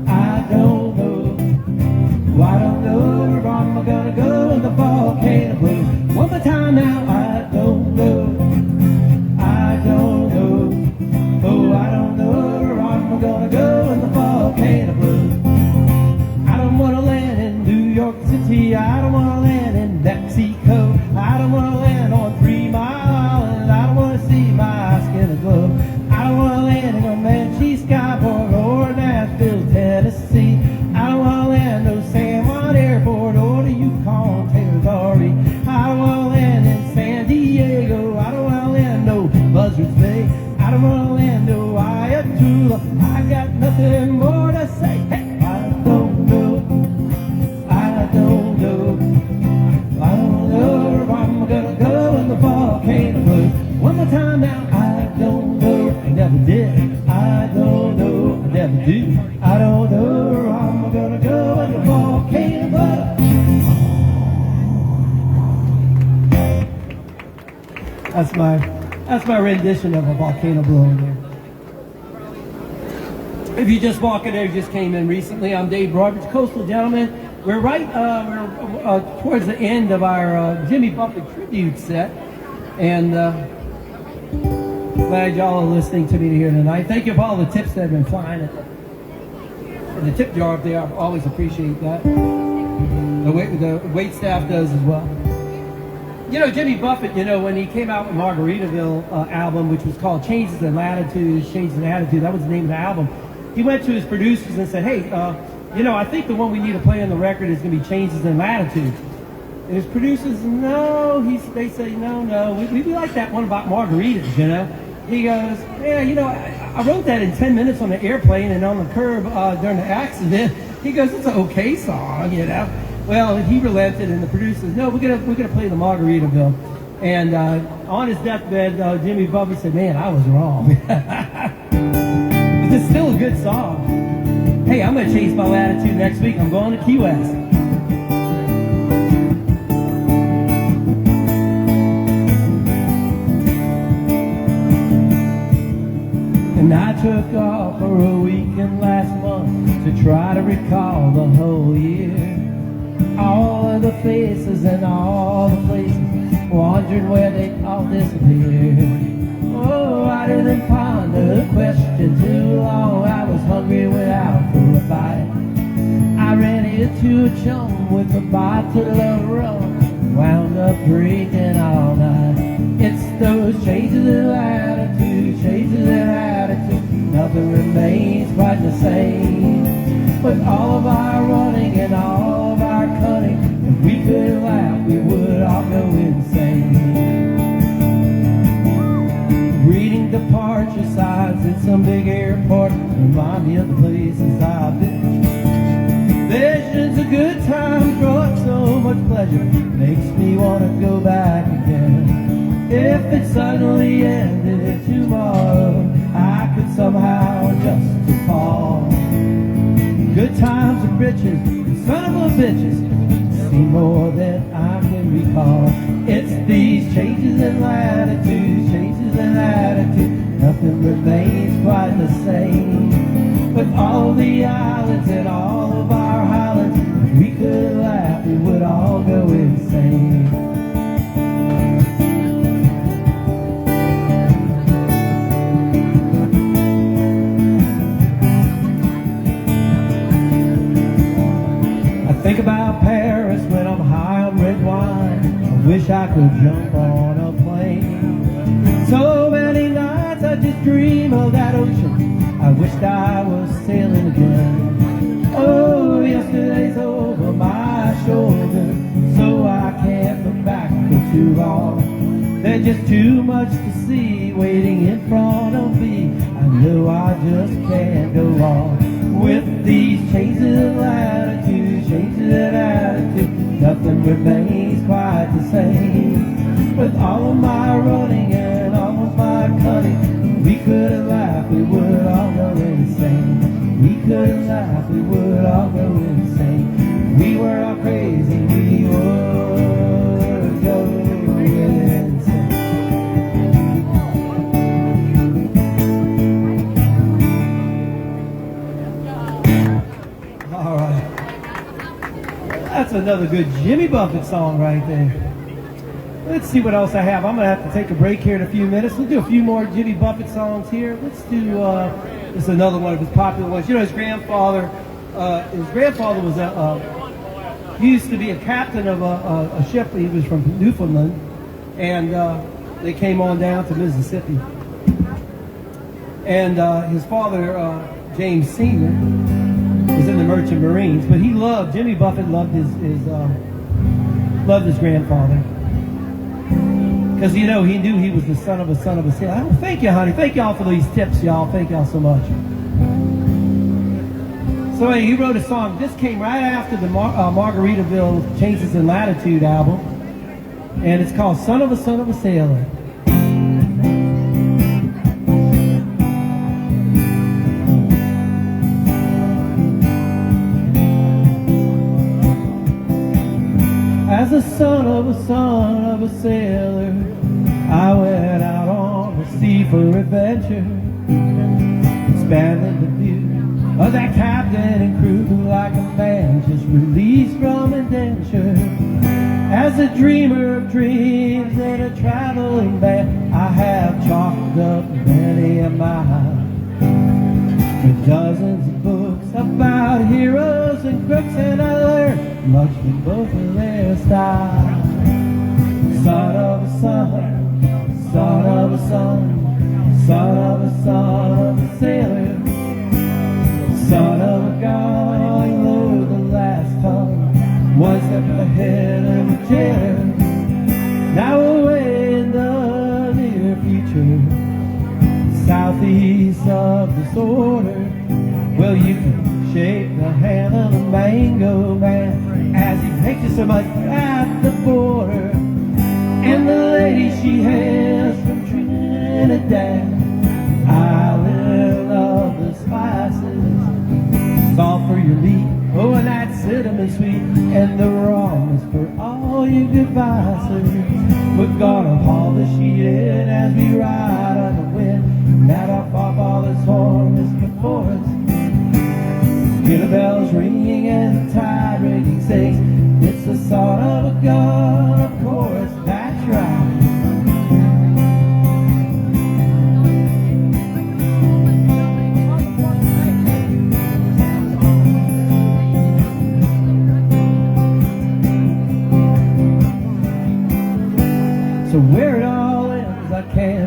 I don't know, well, I don't know where I'm gonna go in the volcano blue. One more time now, I don't know, I don't know, oh, I don't know where I'm gonna go in the volcano blue. I don't wanna land in New York City, I don't wanna land in Mexico, I don't wanna land on 3 Mile Island, I don't wanna see my skin glow. I don't wanna land in Comanche Skyport or Nashville, Tennessee. I don't wanna land no San Juan Airport or the Yukon Territory. I don't wanna land in San Diego, I don't wanna land no Buzzards Bay. I don't wanna land no Ayatollah, I got nothing more to say. Hey, I don't know, I don't know, I don't know where I'm gonna go in the volcano blue. One more time now, I don't know, I never did. I don't know, I never do. I don't know where I'm gonna go in the volcano blue. That's my rendition of a volcano blue in there. If you just walk in there, you just came in recently, I'm Dave Broadridge, Coastal Gentleman. We're towards the end of our Jimmy Buffett tribute set, and glad y'all are listening to me here tonight. Thank you for all the tips that have been flying in the tip jar up there. I always appreciate that. The wait staff does as well. You know, Jimmy Buffett, you know, when he came out with Margaritaville album, which was called Changes in Latitude, Changes in Attitude, that was the name of the album. He went to his producers and said, hey, you know, I think the one we need to play on the record is going to be Changes in Latitude. And his producers, no, they say, no, we like that one about margaritas, you know. He goes, yeah, you know, I wrote that in 10 minutes on the airplane and on the curb during the accident. He goes, it's an okay song, you know. Well, he relented, and the producers, no, we're gonna play the Margaritaville. And on his deathbed, Jimmy Buffett said, man, I was wrong. But it's still a good song. Hey, I'm gonna change my latitude next week. I'm going to Key West. And I took off for a weekend last month to try to recall the whole year. all of the faces and all the places, wondering where they all disappeared. Oh, I didn't ponder the question too long. I was hungry without for a bite. I ran into a chum with a bottle of rum, wound up drinking all night. It's those changes in attitude, changes in attitude. Nothing remains quite the same. With all of our running and all of our cunning, if we could laugh, we would all go insane. Reading departure signs at some big airport remind me of the places I've been. Visions of good times brought so much pleasure, makes me want to go back again. If it suddenly ended tomorrow, I could somehow adjust to fall. Good times and riches, son of a bitches, see more than I can recall. It's these changes in latitude, changes in attitude, nothing remains quite the same. With all the islands and all of our highlands, if we could laugh, we would all go insane. Think about Paris when I'm high on red wine. I wish I could jump on a plane. So many nights I just dream of that ocean. I wished I was sailing again. Oh, yesterday's over my shoulder, so I can't look back for too long. There's just too much to see waiting in front of me. I know I just can't go on with these changes in latitude, changes in attitude. Nothing remains quite the same. With all of my running and all of my cunning, we couldn't laugh, we would all go insane. We couldn't laugh, we would all go insane. We were all crazy, we would go insane. All right. That's another good Jimmy Buffett song right there. Let's see what else I have. I'm going to have to take a break here in a few minutes. We'll do a few more Jimmy Buffett songs here. Let's do, this is another one of his popular ones. You know, his grandfather was he used to be a captain of a ship. He was from Newfoundland, and they came on down to Mississippi. And his father, James Sr., was in the Merchant Marines, but he loved, Jimmy Buffett loved his grandfather. Because, you know, he knew he was the son of a sailor. Oh, thank you, honey. Thank y'all for these tips, y'all. Thank y'all so much. So he wrote a song. This came right after the Margaritaville Changes in Latitude album. And it's called Son of a Sailor. As a son of a sailor, I went out on the sea for adventure, expanding the view of that captain and crew like a man just released from indenture. As a dreamer of dreams in a traveling band, I have chalked up many a mile with dozens of books about heroes and crooks, and I learned much from both of their styles. Son of a son, son of a son, son of a sailor, son of a guy low the last ton, one step ahead of the jailer. Now away in the near future, southeast of disorder, well, you can shake the hand of the mango man as he takes you so much at the border. And the lady she hails from Trinidad, island of the spices, salt for your meat, oh, and that cinnamon sweet, and the rum is for all you good vices. We're gonna haul the sheet in as we ride on the wind, and that our forefather's horn is before us. Hear the bells ringing and the tide raging sings. It's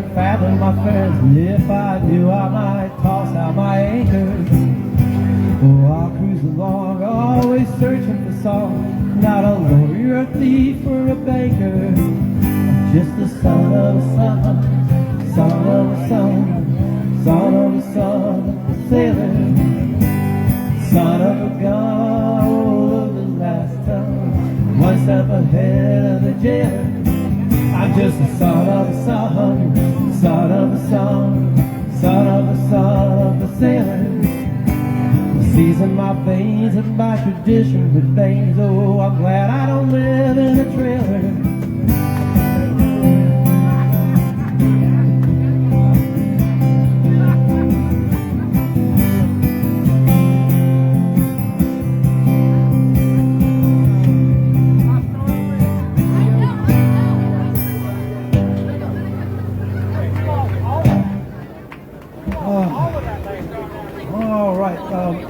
can't fathom my fears, and if I do, I might toss out my anchor. Oh, I'll cruise along, always searching for song, not a lawyer, a thief, or a banker. I'm just the son of a son, son of a son, son of a son, a sailor, son of a gun, all of the last time, one step ahead of the jailer. I'm just the son of a son, son of a son, son of a son of a sailor. The seas in my veins and my tradition with veins. Oh, I'm glad I don't live in a trailer.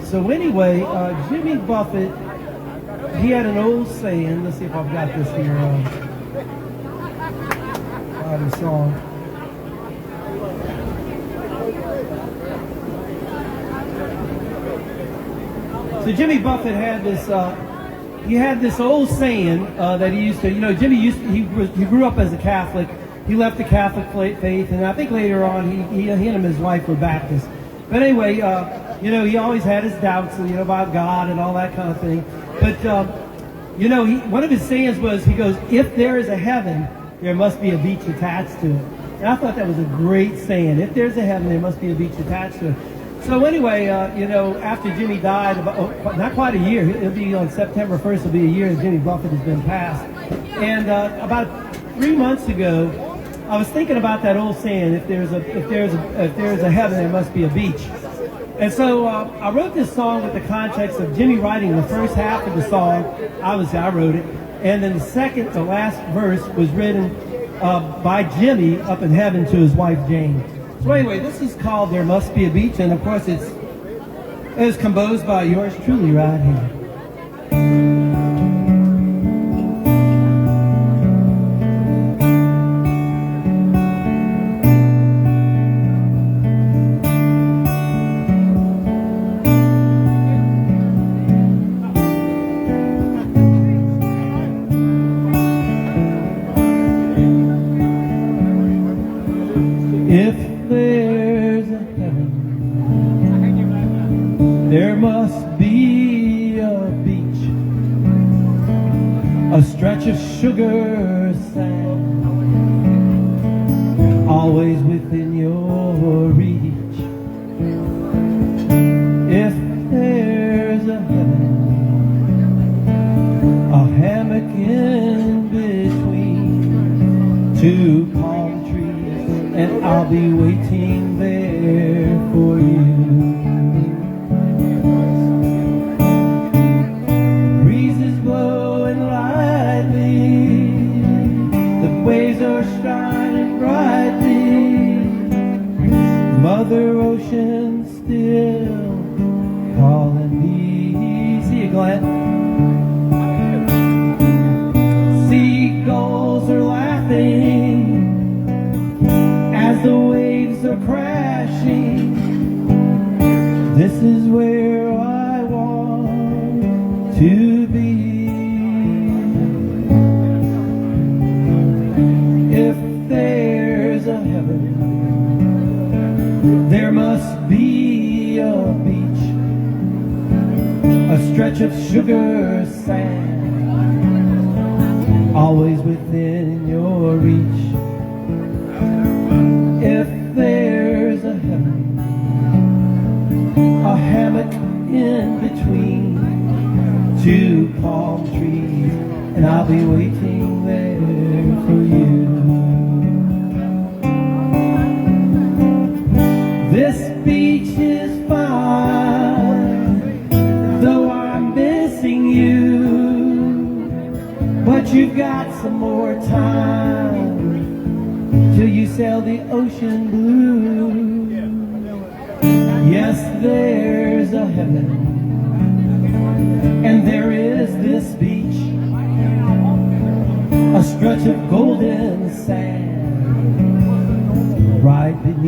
So anyway, Jimmy Buffett, he had an old saying. Let's see if I've got this here. The song. So Jimmy Buffett had this. He had this old saying that he used to. You know, he grew up as a Catholic. He left the Catholic faith, and I think later on he and his wife were Baptist. But anyway, you know, he always had his doubts, you know, about God and all that kind of thing. But, you know, one of his sayings was, he goes, if there is a heaven, there must be a beach attached to it. And I thought that was a great saying. If there's a heaven, there must be a beach attached to it. So anyway, you know, after Jimmy died, not quite a year, it'll be on September 1st, it'll be a year that Jimmy Buffett has been passed. And about 3 months ago, I was thinking about that old saying, if there's a heaven, there must be a beach. And so I wrote this song with the context of Jimmy writing the first half of the song. Obviously, I wrote it. And then the last verse was written by Jimmy up in heaven to his wife, Jane. So anyway, this is called There Must Be a Beach. And of course, it was composed by yours truly right here. If there's a heaven, there must be a beach, a stretch of sugar sand, always within your reach. If there's a heaven, a hammock in between two palm trees, and I'll be waiting there for you. Breeze is blowing lightly, the waves are shining brightly, Mother Ocean still calling me. See you, Glenn. Seagulls are laughing as the waves are crashing. This is where I want to be. If there's a heaven, there must be a beach, a stretch of sugar sand, always within your reach. If there's a heaven, a hammock in between two palm trees, and I'll be waiting there for you. This beach is fine, though I'm missing you, but you've got some more time till you sail the ocean blue. Yes, there's a heaven, and there is this beach, a stretch of golden sand,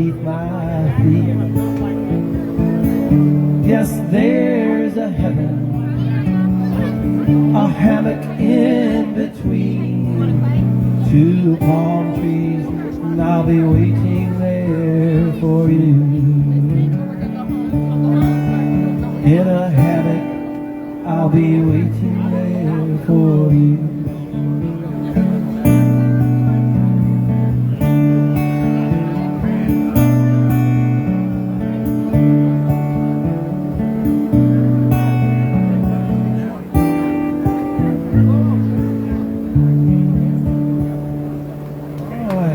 beneath my feet. Yes, there's a heaven, a hammock in between two palm trees, and I'll be waiting there for you. In a hammock, I'll be waiting there for you.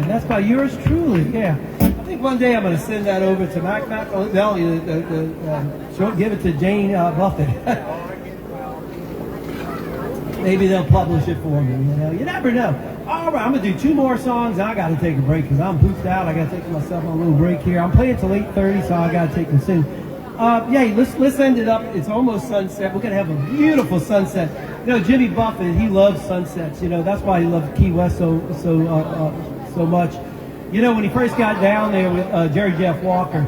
That's by yours truly, yeah. I think one day I'm going to send that over to Machiavelli, give it to Jane Buffett. Maybe they'll publish it for me, you know. You never know. All right, I'm going to do 2 more songs. I got to take a break because I'm pooped out. I got to take myself a little break here. I'm playing till 8:30, so I got to take them soon. Yeah, let's end it up. It's almost sunset. We're going to have a beautiful sunset. You know, Jimmy Buffett, he loves sunsets. You know, that's why he loves Key West so much. You know, when he first got down there with Jerry Jeff Walker,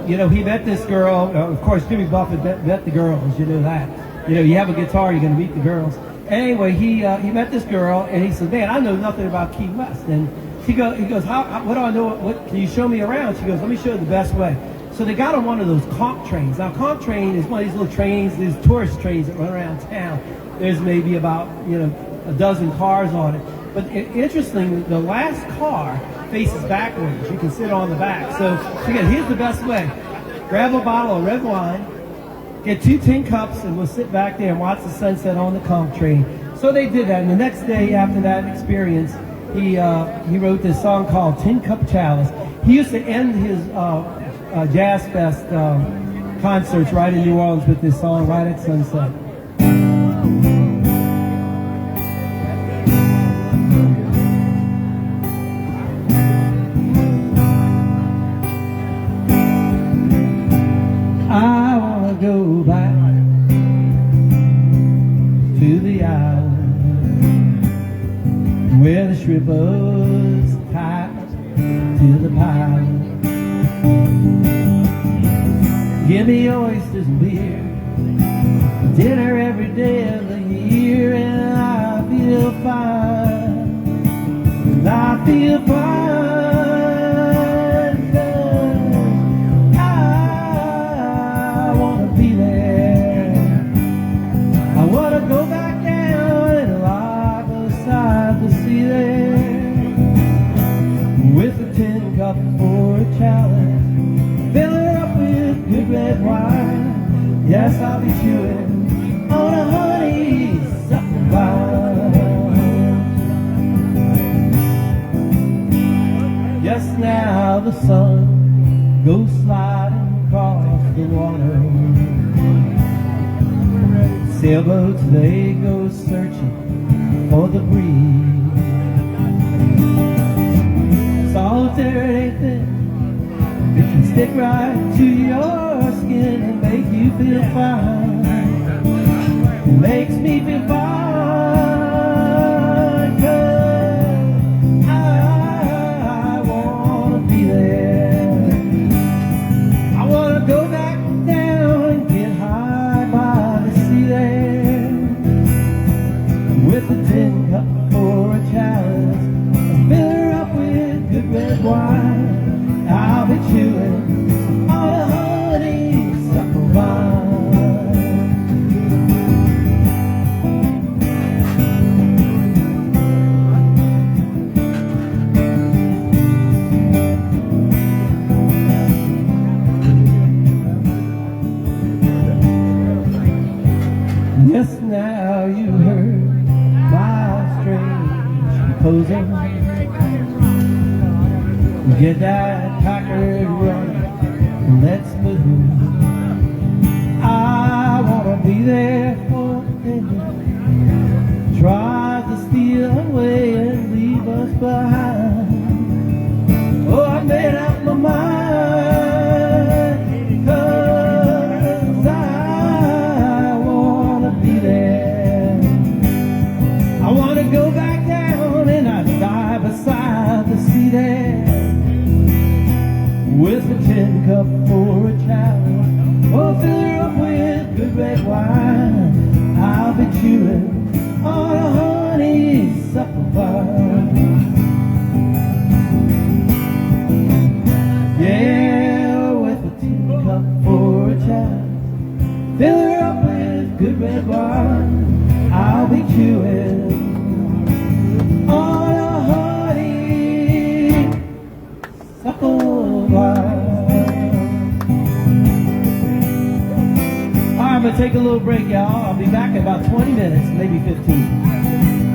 you know, he met this girl. Of course, Jimmy Buffett met the girls. You know that. You know, you have a guitar, you're going to meet the girls. Anyway, he met this girl, and he said, "Man, I know nothing about Key West." And he goes, "What do I know? What can you show me around?" She goes, "Let me show you the best way." So they got on one of those conch trains. Now, conch train is one of these little trains, these tourist trains that run around town. There's maybe about, you know, a dozen cars on it. But interestingly, the last car faces backwards. You can sit on the back. So again, here's the best way. Grab a bottle of red wine, get 2 tin cups, and we'll sit back there and watch the sunset on the conch train. So they did that. And the next day after that experience, he wrote this song called Tin Cup Chalice. He used to end his Jazz Fest concerts right in New Orleans with this song right at sunset. I want to go back to the island where the strippers tied to the pilot. Give me oysters and beer, dinner every day of the year, and I feel fine, and I feel fine, 'cause I want to be there. I want to go back down and lie beside the sea there, with a tin cup for a chalice, fill her up with good red wine. Yes, I'll be chewing on a honeysuckle vine. Just now the sun goes sliding across the water. Sailboats, they go searching for the breeze. Solitary ain't thin, it can stick right to your skin and make you feel fine. It makes me feel fine, 'cause I want to be there. I want to go back down and get high by the sea there, with a tin cup for a chalice, fill her up with good red wine. I'll be chewing on a honeysuckle vine. Yes, now you heard my strange proposal. Get that Packard running, let's move. I want to be there for the tries to steal away and leave us behind. Oh, I made up my mind, 'cause I want to be there. I want to go back down and I die beside the sea there, with a tin cup for a child. Oh, fill her up with good red wine. I'll be chewing on a honeysuckle vine. Yeah, with a tin cup for a child. Fill her up with good red wine. I'll be chewing on a honeysuckle vine. All right, I'm gonna take a little break, y'all. I'll be back in about 20 minutes, maybe 15.